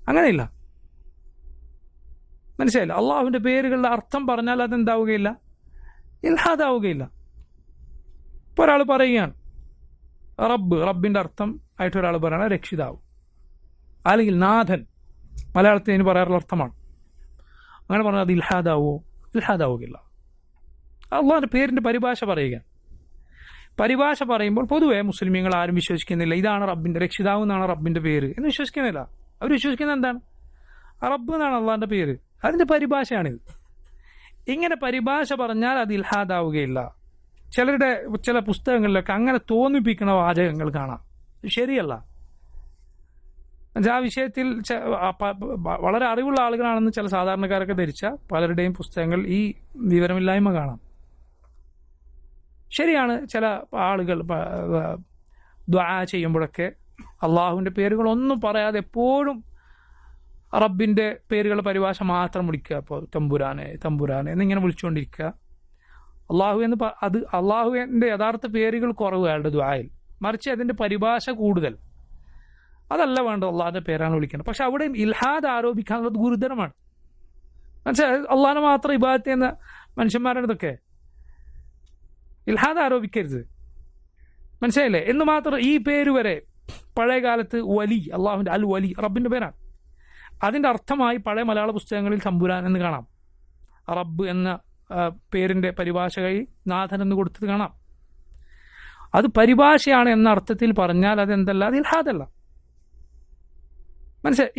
അങ്ങനെയില്ല. മനസ്സിലായില്ല? അള്ളാഹുവിൻ്റെ പേരുകളുടെ അർത്ഥം പറഞ്ഞാൽ അതെന്താവുകയില്ല? ഇൽഹാദാവുകയില്ല. ഇപ്പോൾ ഒരാൾ പറയുകയാണ് റബ്ബിൻ്റെ അർത്ഥം ആയിട്ട് ഒരാൾ പറയുകയാണ് രക്ഷിതാവ്, അല്ലെങ്കിൽ നാഥൻ, മലയാളത്തിൽ ഇതിന് പറയാറുള്ള അർത്ഥമാണ്. അങ്ങനെ പറഞ്ഞാൽ അത് ഇൽഹാദാവുകയില്ല. അള്ളാഹിൻ്റെ പേരിൻ്റെ പരിഭാഷ പറയുക. പരിഭാഷ പറയുമ്പോൾ പൊതുവെ മുസ്ലിമീങ്ങൾ ആരും വിശ്വസിക്കുന്നില്ല ഇതാണ് റബ്ബിൻ്റെ, രക്ഷിതാവ് എന്നാണ് റബ്ബിൻ്റെ പേര് എന്ന് വിശ്വസിക്കുന്നില്ല. അവർ വിശ്വസിക്കുന്നത് എന്താണ്? റബ്ബ് എന്നാണ് അള്ളാഹിൻ്റെ പേര്. അതിൻ്റെ പരിഭാഷയാണിത്. ഇങ്ങനെ പരിഭാഷ പറഞ്ഞാൽ അത് ഇൽഹാദാവുകയില്ല. ചില പുസ്തകങ്ങളിലൊക്കെ അങ്ങനെ തോന്നിപ്പിക്കുന്ന വാചകങ്ങൾ കാണാം. ശരിയല്ല. ആ വിഷയത്തിൽ വളരെ അറിവുള്ള ആളുകളാണെന്ന് ചില സാധാരണക്കാരൊക്കെ ധരിച്ച പലരുടെയും പുസ്തകങ്ങൾ ഈ വിവരമില്ലായ്മ കാണാം. ശരിയാണ്, ചില ആളുകൾ ദുആ ചെയ്യുമ്പോഴൊക്കെ അള്ളാഹുവിൻ്റെ പേരുകളൊന്നും പറയാതെ എപ്പോഴും റബ്ബിൻ്റെ പേരുകളുടെ പരിഭാഷ മാത്രം വിളിക്കുക. അപ്പോൾ തമ്പുരാനെ എന്നിങ്ങനെ വിളിച്ചുകൊണ്ടിരിക്കുക. അള്ളാഹുവിൻ്റെ യഥാർത്ഥ പേരുകൾ കുറവ് അയാളുടെ ദുആയിൽ, മറിച്ച് അതിൻ്റെ പരിഭാഷ കൂടുതൽ. അതല്ല വേണ്ടത്, അള്ളാഹിൻ്റെ പേരാണ് വിളിക്കേണ്ടത്. പക്ഷെ അവിടെയും ഇൽഹാദ് ആരോപിക്കാനുള്ളത് ഗുരുതരമാണ്. മനസ്സിലായി? അള്ളാഹിനെ മാത്രം ഇബാദത്ത് ചെയ്യുന്ന മനുഷ്യന്മാരാണ് ഇതൊക്കെ. ഇൽഹാദ് ആരോപിക്കരുത്. മനസ്സിലായില്ലേ? എന്ന് മാത്രം ഈ പേര് വരെ പഴയ കാലത്ത് വലി, അള്ളാഹുവിൻ്റെ അൽ വലി റബ്ബിൻ്റെ പേരാണ്. അതിൻ്റെ അർത്ഥമായി പഴയ മലയാള പുസ്തകങ്ങളിൽ തമ്പുരാൻ എന്ന് കാണാം. റബ്ബ് എന്ന പേരിൻ്റെ പരിഭാഷയായി നാഥൻ എന്ന് കൊടുത്തത് കാണാം. അത് പരിഭാഷയാണ് എന്ന അർത്ഥത്തിൽ പറഞ്ഞാൽ അതെന്തല്ല, അത് ഇൽഹാദല്ല. മനസ്സിലായി?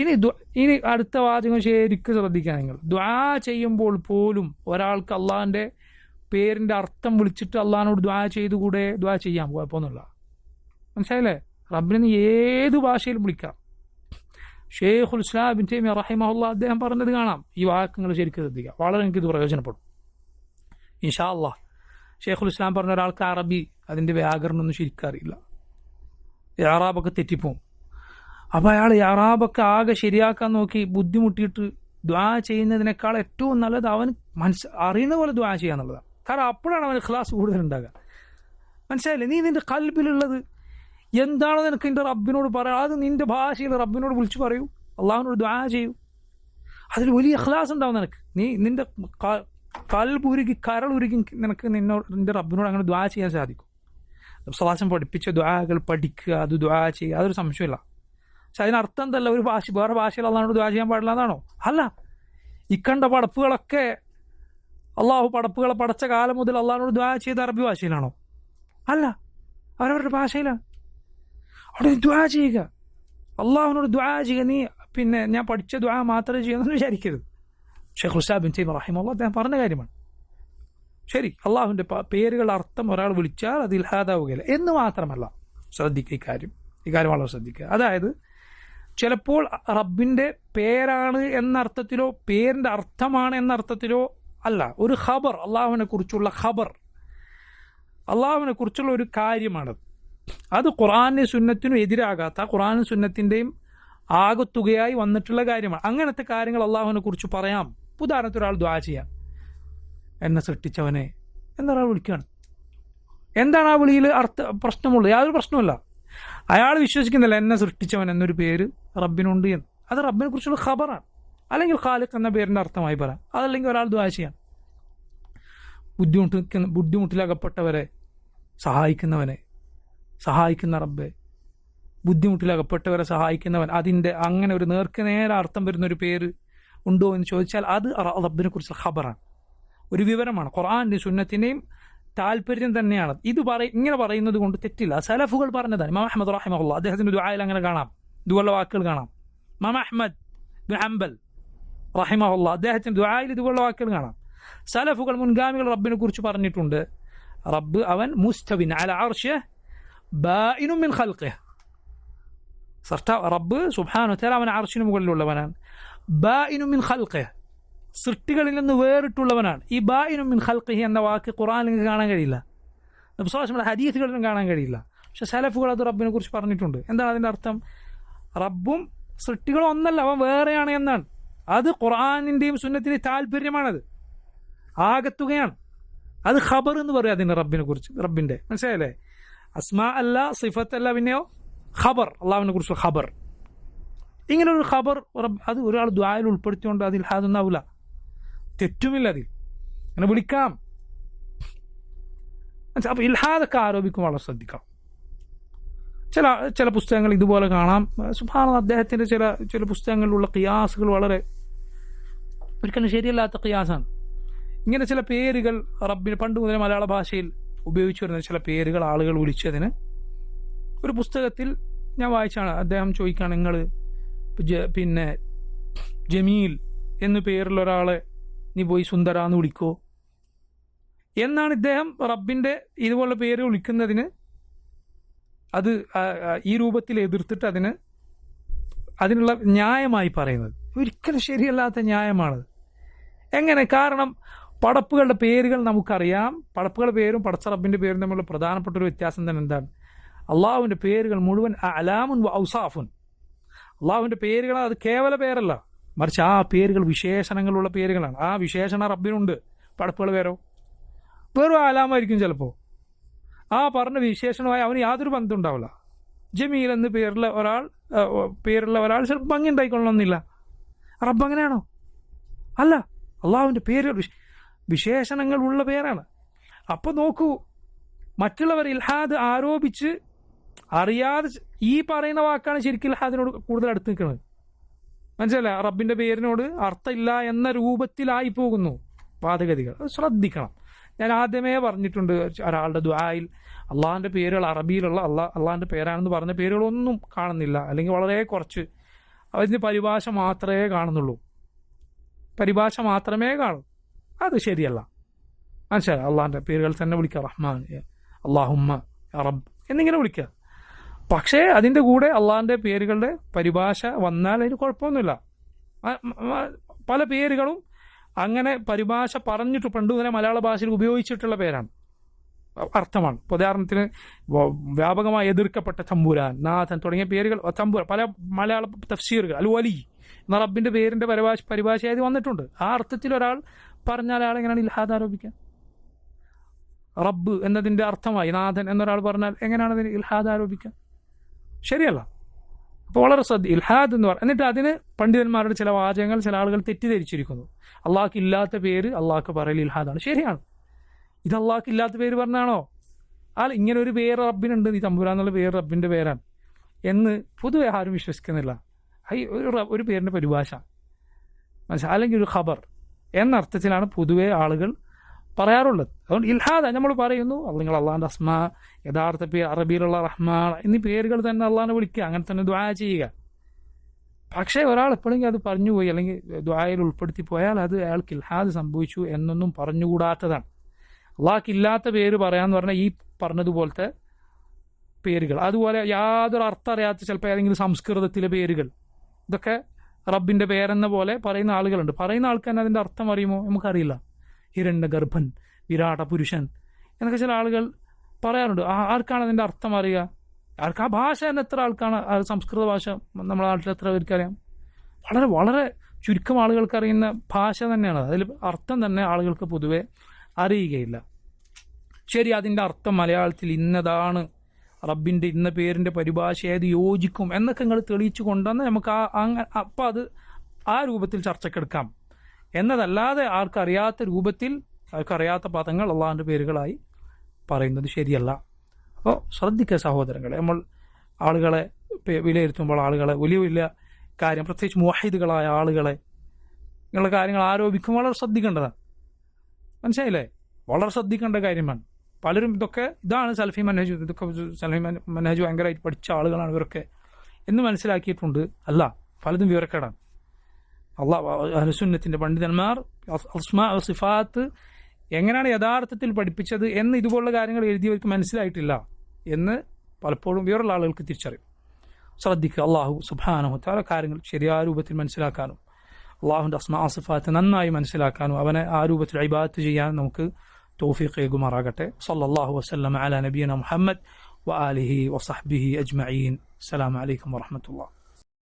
ഇനി അടുത്ത വാചകം ശരിക്കും ശ്രദ്ധിക്കുക നിങ്ങൾ. ദുആ ചെയ്യുമ്പോൾ പോലും ഒരാൾക്ക് അള്ളാഹിൻ്റെ പേരിൻ്റെ അർത്ഥം വിളിച്ചിട്ട് അള്ളാഹിനോട് ദുആ ചെയ്തുകൂടെ? ദുആ ചെയ്യാൻ കുഴപ്പമൊന്നുമില്ല. മനസ്സിലായില്ലേ? റബ്ബിനെ ഏത് ഭാഷയിലും വിളിക്കാം. ഷെയ്ഖുൽ ഇസ്ലാം ഇബ്നു തൈമിയ്യ റഹിമഹുല്ലാഹ് അദ്ദേഹം പറഞ്ഞത് കാണാം. ഈ വാക്യങ്ങൾ ശരിക്കും ശ്രദ്ധിക്കുക, വളരെ എനിക്കിത് പ്രയോജനപ്പെടും ഇൻഷാ അല്ലാഹ്. ഷെയ്ഖുൽ ഇസ്ലാം പറഞ്ഞ ഒരാൾക്ക് അറബി അതിൻ്റെ വ്യാകരണമൊന്നും ശരിക്കും അറിയില്ല, ഇഅ്റാബൊക്കെ തെറ്റിപ്പോവും. അപ്പോൾ അയാൾ ഇഅ്റാബൊക്കെ ആകെ ശരിയാക്കാൻ നോക്കി ബുദ്ധിമുട്ടിയിട്ട് ദുആ ചെയ്യുന്നതിനേക്കാൾ ഏറ്റവും നല്ലത് അവൻ അറിയുന്ന പോലെ ദുആ ചെയ്യുക എന്നുള്ളതാണ്. കാരണം അപ്പോഴാണ് അവന് ഇഖ്ലാസ് കൂടുതലുണ്ടാകുക. മനസ്സിലായില്ലേ? നീ നിൻ്റെ ഖൽബിലുള്ളത് എന്താണോ നിനക്ക് നിൻ്റെ റബ്ബിനോട് പറയാം, അത് നിൻ്റെ ഭാഷയിൽ റബ്ബിനോട് വിളിച്ചു പറയൂ, അള്ളാഹുവിനോട് ദുആ ചെയ്യൂ. അതിൽ വലിയ ഇഖ്ലാസ് ഉണ്ടാവും നിനക്ക്. നീ നിൻ്റെ കൽബുരുകി കരളുരുകി നിനക്ക് നിന്റെ റബ്ബിനോട് അങ്ങനെ ദുആ ചെയ്യാൻ സാധിക്കും. സലാസം പഠിപ്പിച്ച ദുആകൾ പഠിക്കുക, അത് ദുആ ചെയ്യുക, അതൊരു സംശയമില്ല. പക്ഷെ അതിനർത്ഥം എന്തല്ല ഒരു വേറെ ഭാഷയിൽ അള്ളാഹുനോട് ദുആ ചെയ്യാൻ പാടില്ല എന്നാണോ? അല്ല. ഇക്കണ്ട പടപ്പുകളൊക്കെ അള്ളാഹു പടപ്പുകളെ പടച്ച കാലം മുതൽ അള്ളാഹുനോട് ദുആ ചെയ്ത അറബി ഭാഷയിലാണോ? അല്ല, അവരവരുടെ ഭാഷയിലാണ്. അവിടെ ദുആ ചെയ്യുക, അള്ളാഹുവിനോട് ദുആ ചെയ്യുക. നീ പിന്നെ ഞാൻ പഠിച്ച ദുആ മാത്രമേ ചെയ്യുമെന്ന് വിചാരിക്കരുത്. ഷെയ്ഖുൽ ഇസ്ലാം ഇബ്നു തൈമിയ്യ റഹിമഹുല്ലാഹ് അദ്ദേഹം പറഞ്ഞ കാര്യമാണ്. ശരി, അള്ളാഹുവിൻ്റെ പേരുകളുടെ അർത്ഥം ഒരാൾ വിളിച്ചാൽ അത് ഇൽഹാദാവുകയില്ല എന്ന് മാത്രമല്ല. ശ്രദ്ധിക്കുക, ഈ കാര്യം വളരെ ശ്രദ്ധിക്കുക. അതായത് ചിലപ്പോൾ റബ്ബിൻ്റെ പേരാണ് എന്നർത്ഥത്തിലോ പേരിൻ്റെ അർത്ഥമാണ് എന്നർത്ഥത്തിലോ അല്ല, ഒരു ഖബർ, അള്ളാഹുവിനെ കുറിച്ചുള്ള ഖബർ, അള്ളാഹുവിനെ കുറിച്ചുള്ള ഒരു കാര്യമാണത്. അത് ഖുർആനും സുന്നത്തിനും എതിരാകാത്ത, ഖുർആനും സുന്നത്തിൻ്റെയും ആകത്തുകയായി വന്നിട്ടുള്ള കാര്യമാണ്. അങ്ങനത്തെ കാര്യങ്ങൾ അള്ളാഹുവിനെ കുറിച്ച് പറയാം. ഉദാഹരണത്തിന് ഒരാൾ ദുആ ചെയ്യാം, എന്നെ സൃഷ്ടിച്ചവനെ എന്നൊരാൾ വിളിക്കുകയാണ്. എന്താണ് ആ വിളിയിൽ പ്രശ്നമുള്ളത്? യാതൊരു പ്രശ്നമില്ല. അയാൾ വിശ്വസിക്കുന്നില്ല എന്നെ സൃഷ്ടിച്ചവൻ എന്നൊരു പേര് റബ്ബിനുണ്ട് എന്ന്. അത് റബ്ബിനെ കുറിച്ചുള്ള ഖബറാണ്. അല്ലെങ്കിൽ ഖാലിഖ് എന്ന പേരിൻ്റെ അർത്ഥമായി പറയാം. അതല്ലെങ്കിൽ ഒരാൾ ദുആ ചെയ്യാം, ബുദ്ധിമുട്ടിലകപ്പെട്ടവരെ സഹായിക്കുന്നവനെ, സഹായിക്കുന്ന റബ്ബെ, ബുദ്ധിമുട്ടിലകപ്പെട്ടവരെ സഹായിക്കുന്നവൻ, അതിൻ്റെ അങ്ങനെ ഒരു നേരെ അർത്ഥം വരുന്നൊരു പേര് ഉണ്ടോ എന്ന് ചോദിച്ചാൽ അത് റബ്ബിനെ കുറിച്ചുള്ള ഖബറാണ്, ഒരു വിവരമാണ്. ഖുർആൻ്റെയും സുന്നത്തിൻ്റെയും താല്പര്യം തന്നെയാണ്. ഇങ്ങനെ പറയുന്നത് കൊണ്ട് തെറ്റില്ല. സലഫുകൾ പറഞ്ഞതാണ്. ഇമാം അഹ്മദ് റഹിമഹുല്ലാഹ് അദ്ദേഹത്തിൻ്റെ ദുആയിൽ അങ്ങനെ കാണാം, ഇതുപോലുള്ള വാക്കുകൾ കാണാം. ഇമാം അഹ്മദ് ബിൻ ഹംബൽ റഹിമഹുല്ലാഹ് അദ്ദേഹത്തിൻ്റെ ദുആയിൽ ഇതുപോലുള്ള വാക്കുകൾ കാണാം. സലഫുകൾ, മുൻഗാമികൾ റബ്ബിനെ കുറിച്ച് പറഞ്ഞിട്ടുണ്ട്, റബ്ബ് അവൻ മുസ്തവിൻ അല അർശിഹി ബാഇനും മിൻ ഖൽഖിഹി. റബ്ബ് സുബ്ഹാനഹു വ തആല അവൻ അർശിന് മുകളിലുള്ളവനാണ്. ബാഇനും മിൻ ഖൽഖിഹി, സൃഷ്ടികളിൽ നിന്ന് വേറിട്ടുള്ളവനാണ്. ഈ ബാഇനും മിൻ ഖൽഖിഹി എന്ന വാക്ക് ഖുർആനിൽ കാണാൻ കഴിയില്ല, നബി സല്ലല്ലാഹു അലൈഹി വസല്ലം ഹദീസുകളിലും കാണാൻ കഴിയില്ല. പക്ഷെ സലഫുകൾ അത് റബ്ബിനെ കുറിച്ച് പറഞ്ഞിട്ടുണ്ട്. എന്താണ് അതിൻ്റെ അർത്ഥം? റബ്ബും സൃഷ്ടികളും ഒന്നല്ല, അവൻ വേറെയാണ് എന്നാണ്. അത് ഖുർആനിൻ്റെയും സുന്നത്തിൻ്റെയും താല്പര്യമാണത്, ആകത്തുകയാണ്. അത് ഖബർ എന്ന് പറയും അതിന് റബ്ബിനെ കുറിച്ച്, റബ്ബിൻ്റെ. മനസ്സിലായല്ലേ? അസ്മാ അല്ല, സിഫത്ത് അല്ല, പിന്നെയോ ഖബർ, അള്ളാഹുവിനെ കുറിച്ചുള്ള ഖബർ. ഇങ്ങനൊരു ഖബർ അത് ഒരാൾ ദുആയിൽ ഉൾപ്പെടുത്തിക്കൊണ്ട് അതിൽ ഹാദൊന്നാവില്ല, തെറ്റുമില്ല, അതിൽ അങ്ങനെ വിളിക്കാം. അപ്പോൾ ഇൽഹാദൊക്കെ ആരോപിക്കും, വളരെ ശ്രദ്ധിക്കാം. ചില പുസ്തകങ്ങൾ ഇതുപോലെ കാണാം. സുബ്ഹാനല്ലാഹ്, അദ്ദേഹത്തിൻ്റെ ചില പുസ്തകങ്ങളിലുള്ള ഖിയാസുകൾ വളരെ ഒരിക്കലും ശരിയല്ലാത്ത ഖിയാസാണ്. ഇങ്ങനെ ചില പേരുകൾ റബ്ബിന് പണ്ട് മുതലേ മലയാള ഭാഷയിൽ ഉപയോഗിച്ചു വരുന്ന ചില പേരുകൾ ആളുകൾ വിളിച്ചതിന് ഒരു പുസ്തകത്തിൽ ഞാൻ വായിച്ചാണ്. അദ്ദേഹം ചോദിക്കുകയാണ്, നിങ്ങൾ പിന്നെ ജമീൽ എന്നു പേരുള്ള ഒരാളെ നീ പോയി സുന്ദര എന്ന് വിളിക്കോ എന്നാണ് ഇദ്ദേഹം റബ്ബിൻ്റെ ഇതുപോലുള്ള പേര് വിളിക്കുന്നതിന് അത് ഈ രൂപത്തിൽ എതിർത്തിട്ട് അതിനുള്ള ന്യായമായി പറയുന്നത്. ഒരിക്കലും ശരിയല്ലാത്ത ന്യായമാണത്. എങ്ങനെ? കാരണം പടപ്പുകളുടെ പേരുകൾ നമുക്കറിയാം. പടപ്പുകളുടെ പേരും പടച്ച റബ്ബിൻ്റെ പേരും തമ്മിലുള്ള പ്രധാനപ്പെട്ട ഒരു വ്യത്യാസം തന്നെ എന്താണ്? അള്ളാഹുവിൻ്റെ പേരുകൾ മുഴുവൻ അലാമുൻ വ ഔസാഫുൻ. അള്ളാഹുവിൻ്റെ പേരുകൾ അത് കേവല പേരല്ല, മറിച്ച് ആ പേരുകൾ വിശേഷണങ്ങളുള്ള പേരുകളാണ്. ആ വിശേഷണ റബ്ബിനുണ്ട്. പടപ്പുകൾ പേരോ വെറും അലാമായിരിക്കും ചിലപ്പോൾ. ആ പറഞ്ഞ വിശേഷണമായി അവന് യാതൊരു ബന്ധം ഉണ്ടാവില്ല. ജമീൽ എന്ന പേരിൽ ഒരാൾ പേരുള്ള ഒരാൾ ചിലപ്പോൾ ഭംഗി ഉണ്ടായിക്കൊള്ളണമെന്നില്ല. റബ്ബ് അങ്ങനെയാണോ? അല്ല. അള്ളാഹുവിൻ്റെ പേരുകൾ വിശേഷണങ്ങൾ ഉള്ള പേരാണ്. അപ്പോൾ നോക്കൂ, മറ്റുള്ളവർ ഇൽഹാദ് ആരോപിച്ച് അറിയാതെ ഈ പറയുന്ന വാക്കാണ് ശരിക്കും ഇൽഹാദിനോട് കൂടുതൽ അടുത്ത് നിൽക്കുന്നത്. മനസ്സിലല്ല, റബ്ബിൻ്റെ പേരിനോട് അർത്ഥമില്ല എന്ന രൂപത്തിലായി പോകുന്നു വാദഗതികൾ. അത് ശ്രദ്ധിക്കണം. ഞാൻ ആദ്യമേ പറഞ്ഞിട്ടുണ്ട്, ഒരാളുടെ ദുആയിൽ അള്ളാഹിൻ്റെ പേരുകൾ അറബിയിലുള്ള അള്ളാഹിൻ്റെ പേരാണെന്ന് പറഞ്ഞ പേരുകളൊന്നും കാണുന്നില്ല, അല്ലെങ്കിൽ വളരെ കുറച്ച് അതിൻ്റെ പരിഭാഷ മാത്രമേ കാണുന്നുള്ളൂ. പരിഭാഷ മാത്രമേ കാണൂ. അത് ശരിയല്ല. മനസ്സിലായി, അള്ളാഹിൻ്റെ പേരുകൾ തന്നെ വിളിക്കുക, റഹ്മാൻ, അള്ളാഹുമ്മ, റബ്ബ് എന്നിങ്ങനെ വിളിക്കുക. പക്ഷേ അതിൻ്റെ കൂടെ അള്ളാഹിൻ്റെ പേരുകളുടെ പരിഭാഷ വന്നാൽ അതിന് കുഴപ്പമൊന്നുമില്ല. പല പേരുകളും അങ്ങനെ പരിഭാഷ പറഞ്ഞിട്ട് പണ്ട് മുതലേ മലയാള ഭാഷയിൽ ഉപയോഗിച്ചിട്ടുള്ള പേരാണ്, അർത്ഥമാണ്. ഉദാഹരണത്തിന് വ്യാപകമായി എതിർക്കപ്പെട്ട തമ്പുരാൻ, നാഥൻ തുടങ്ങിയ പേരുകൾ പല മലയാള തഫ്സീറുകൾ അൽ വലി എന്ന റബ്ബിൻ്റെ പേരിൻ്റെ പരിഭാഷയായി വന്നിട്ടുണ്ട്. ആ അർത്ഥത്തിൽ ഒരാൾ പറഞ്ഞാൽ അയാൾ എങ്ങനെയാണ് ഇൽഹാദ് ആരോപിക്കുക? റബ്ബ് എന്നതിൻ്റെ അർത്ഥമായി നാഥൻ എന്നൊരാൾ പറഞ്ഞാൽ എങ്ങനെയാണ് അതിന് ഇൽഹാദ് ആരോപിക്കുക? ശരിയല്ല. അപ്പോൾ വളരെ ഇൽഹാദ് എന്ന് പറഞ്ഞാൽ, എന്നിട്ട് അതിന് പണ്ഡിതന്മാരുടെ ചില വാചകങ്ങൾ ചില ആളുകൾ തെറ്റിദ്ധരിച്ചിരിക്കുന്നു. അള്ളാഹ്ക്ക് ഇല്ലാത്ത പേര് അള്ളാഹ്ക്ക് പറയൽ ഇൽഹാദാണ്. ശരിയാണ്. ഇത് അള്ളാഹ്ക്ക് ഇല്ലാത്ത പേര് പറഞ്ഞാണോ? ഇങ്ങനെ ഒരു പേര് റബ്ബിനുണ്ട്, ഈ തമ്പുരാൻ എന്നുള്ള പേര് റബ്ബിൻ്റെ പേരാണ് എന്ന് പൊതുവെ ആരും വിശ്വസിക്കുന്നില്ല. ഒരു പേരിൻ്റെ പരിഭാഷ മനസ്സിലായി, അല്ലെങ്കിൽ ഒരു ഖബർ എന്നർത്ഥത്തിലാണ് പൊതുവെ ആളുകൾ പറയാറുള്ളത്. അതുകൊണ്ട് ഇൽഹാദ് നമ്മൾ പറയുന്നു, നിങ്ങൾ അള്ളാഹിൻ്റെ അസ്മാ, യഥാർത്ഥ പേര് അറബിയിലുള്ള റഹ്മാൻ എന്നീ പേരുകൾ തന്നെ അള്ളാഹിനെ വിളിക്കുക, അങ്ങനെ തന്നെ ദുആ ചെയ്യുക. പക്ഷേ ഒരാൾ എപ്പോഴെങ്കിലും അത് പറഞ്ഞുപോയി അല്ലെങ്കിൽ ദുആയിൽ ഉൾപ്പെടുത്തി പോയാൽ അത് അയാൾക്ക് ഇൽഹാദ് സംഭവിച്ചു എന്നൊന്നും പറഞ്ഞുകൂടാത്തതാണ്. അള്ളാഹ്ക്ക് ഇല്ലാത്ത പേര് പറയാന്ന് പറഞ്ഞാൽ ഈ പറഞ്ഞതുപോലത്തെ പേരുകൾ, അതുപോലെ യാതൊരു അർത്ഥം അറിയാത്ത ചിലപ്പോൾ ഏതെങ്കിലും സംസ്കൃതത്തിലെ പേരുകൾ, ഇതൊക്കെ റബ്ബിൻ്റെ പേരെന്ന പോലെ പറയുന്ന ആളുകളുണ്ട്. പറയുന്ന ആൾക്ക് തന്നെ അതിൻ്റെ അർത്ഥം അറിയുമോ? നമുക്കറിയില്ല. ഹിരണ്യഗർഭൻ, വിരാട പുരുഷൻ എന്നൊക്കെ ചില ആളുകൾ പറയാറുണ്ട്. ആർക്കാണ് അതിൻ്റെ അർത്ഥം അറിയുക? ആർക്ക് ആ ഭാഷ തന്നെ എത്ര ആൾക്കാണ്? സംസ്കൃത ഭാഷ നമ്മുടെ നാട്ടിൽ എത്ര പേർക്കറിയാം? വളരെ വളരെ ചുരുക്കം ആളുകൾക്ക് അറിയുന്ന ഭാഷ തന്നെയാണ്. അതിൽ അർത്ഥം തന്നെ ആളുകൾക്ക് പൊതുവെ അറിയുകയില്ല. ശരി, അതിൻ്റെ അർത്ഥം മലയാളത്തിൽ ഇന്നതാണ്, റബ്ബിൻ്റെ ഇന്ന പേരിൻ്റെ പരിഭാഷ ഏത് യോജിക്കും എന്നൊക്കെ നിങ്ങൾ തെളിയിച്ചു കൊണ്ടുവന്ന് നമുക്ക് അപ്പം അത് ആ രൂപത്തിൽ ചർച്ചക്കെടുക്കാം എന്നതല്ലാതെ ആർക്കറിയാത്ത രൂപത്തിൽ ആർക്കറിയാത്ത പദങ്ങൾ അള്ളാഹിൻ്റെ പേരുകളായി പറയുന്നത് ശരിയല്ല. അപ്പോൾ ശ്രദ്ധിക്കുക സഹോദരങ്ങളെ, നമ്മൾ ആളുകളെ വിലയിരുത്തുമ്പോൾ ആളുകളെ വലിയ വലിയ കാര്യം, പ്രത്യേകിച്ച് മുവഹിദുകളായ ആളുകളെ ഇങ്ങനെയുള്ള കാര്യങ്ങൾ ആരോപിക്കുമ്പോൾ വളരെ ശ്രദ്ധിക്കേണ്ടതാണ്. മനസ്സിലായില്ലേ? വളരെ ശ്രദ്ധിക്കേണ്ട കാര്യമാണ്. പലരും ഇതാണ് സലഫി മനഹജ്, ഇതൊക്കെ സലഫി മനഹജ് ഭയങ്കരമായിട്ട് പഠിച്ച ആളുകളാണ് ഇവരൊക്കെ എന്ന് മനസ്സിലാക്കിയിട്ടുണ്ട്. അല്ല, പലതും വിവരക്കേടാണ്. അഹ്ലുസുന്നത്തിൻ്റെ പണ്ഡിതന്മാർ അസ്മാ സിഫാത്ത് എങ്ങനെയാണ് യഥാർത്ഥത്തിൽ പഠിപ്പിച്ചത് എന്ന് ഇതുപോലുള്ള കാര്യങ്ങൾ എഴുതിയവർക്ക് മനസ്സിലായിട്ടില്ല എന്ന് പലപ്പോഴും വേറുള്ള ആളുകൾക്ക് തിരിച്ചറിയും. ശ്രദ്ധിക്കുക. അള്ളാഹു സുബ്ഹാനഹു വ തആല കാര്യങ്ങൾ ശരിയായ രൂപത്തിൽ മനസ്സിലാക്കാനും അള്ളാഹുവിൻ്റെ അസ്മാ സിഫാത്ത് നന്നായി മനസ്സിലാക്കാനും അവനെ ആ രൂപത്തിൽ ഇബാദത്ത് ചെയ്യാൻ നമുക്ക് തൗഫീഖ് ഏകുമാറാകട്ടെ. സല്ലല്ലാഹു വസല്ലമ അലാ നബിയിന മുഹമ്മദ് വ ആലിഹി വസഹ്ബിഹി അജ്മഈൻ. അസ്സലാമു അലൈക്കും വറഹ്മത്തുള്ളാഹി.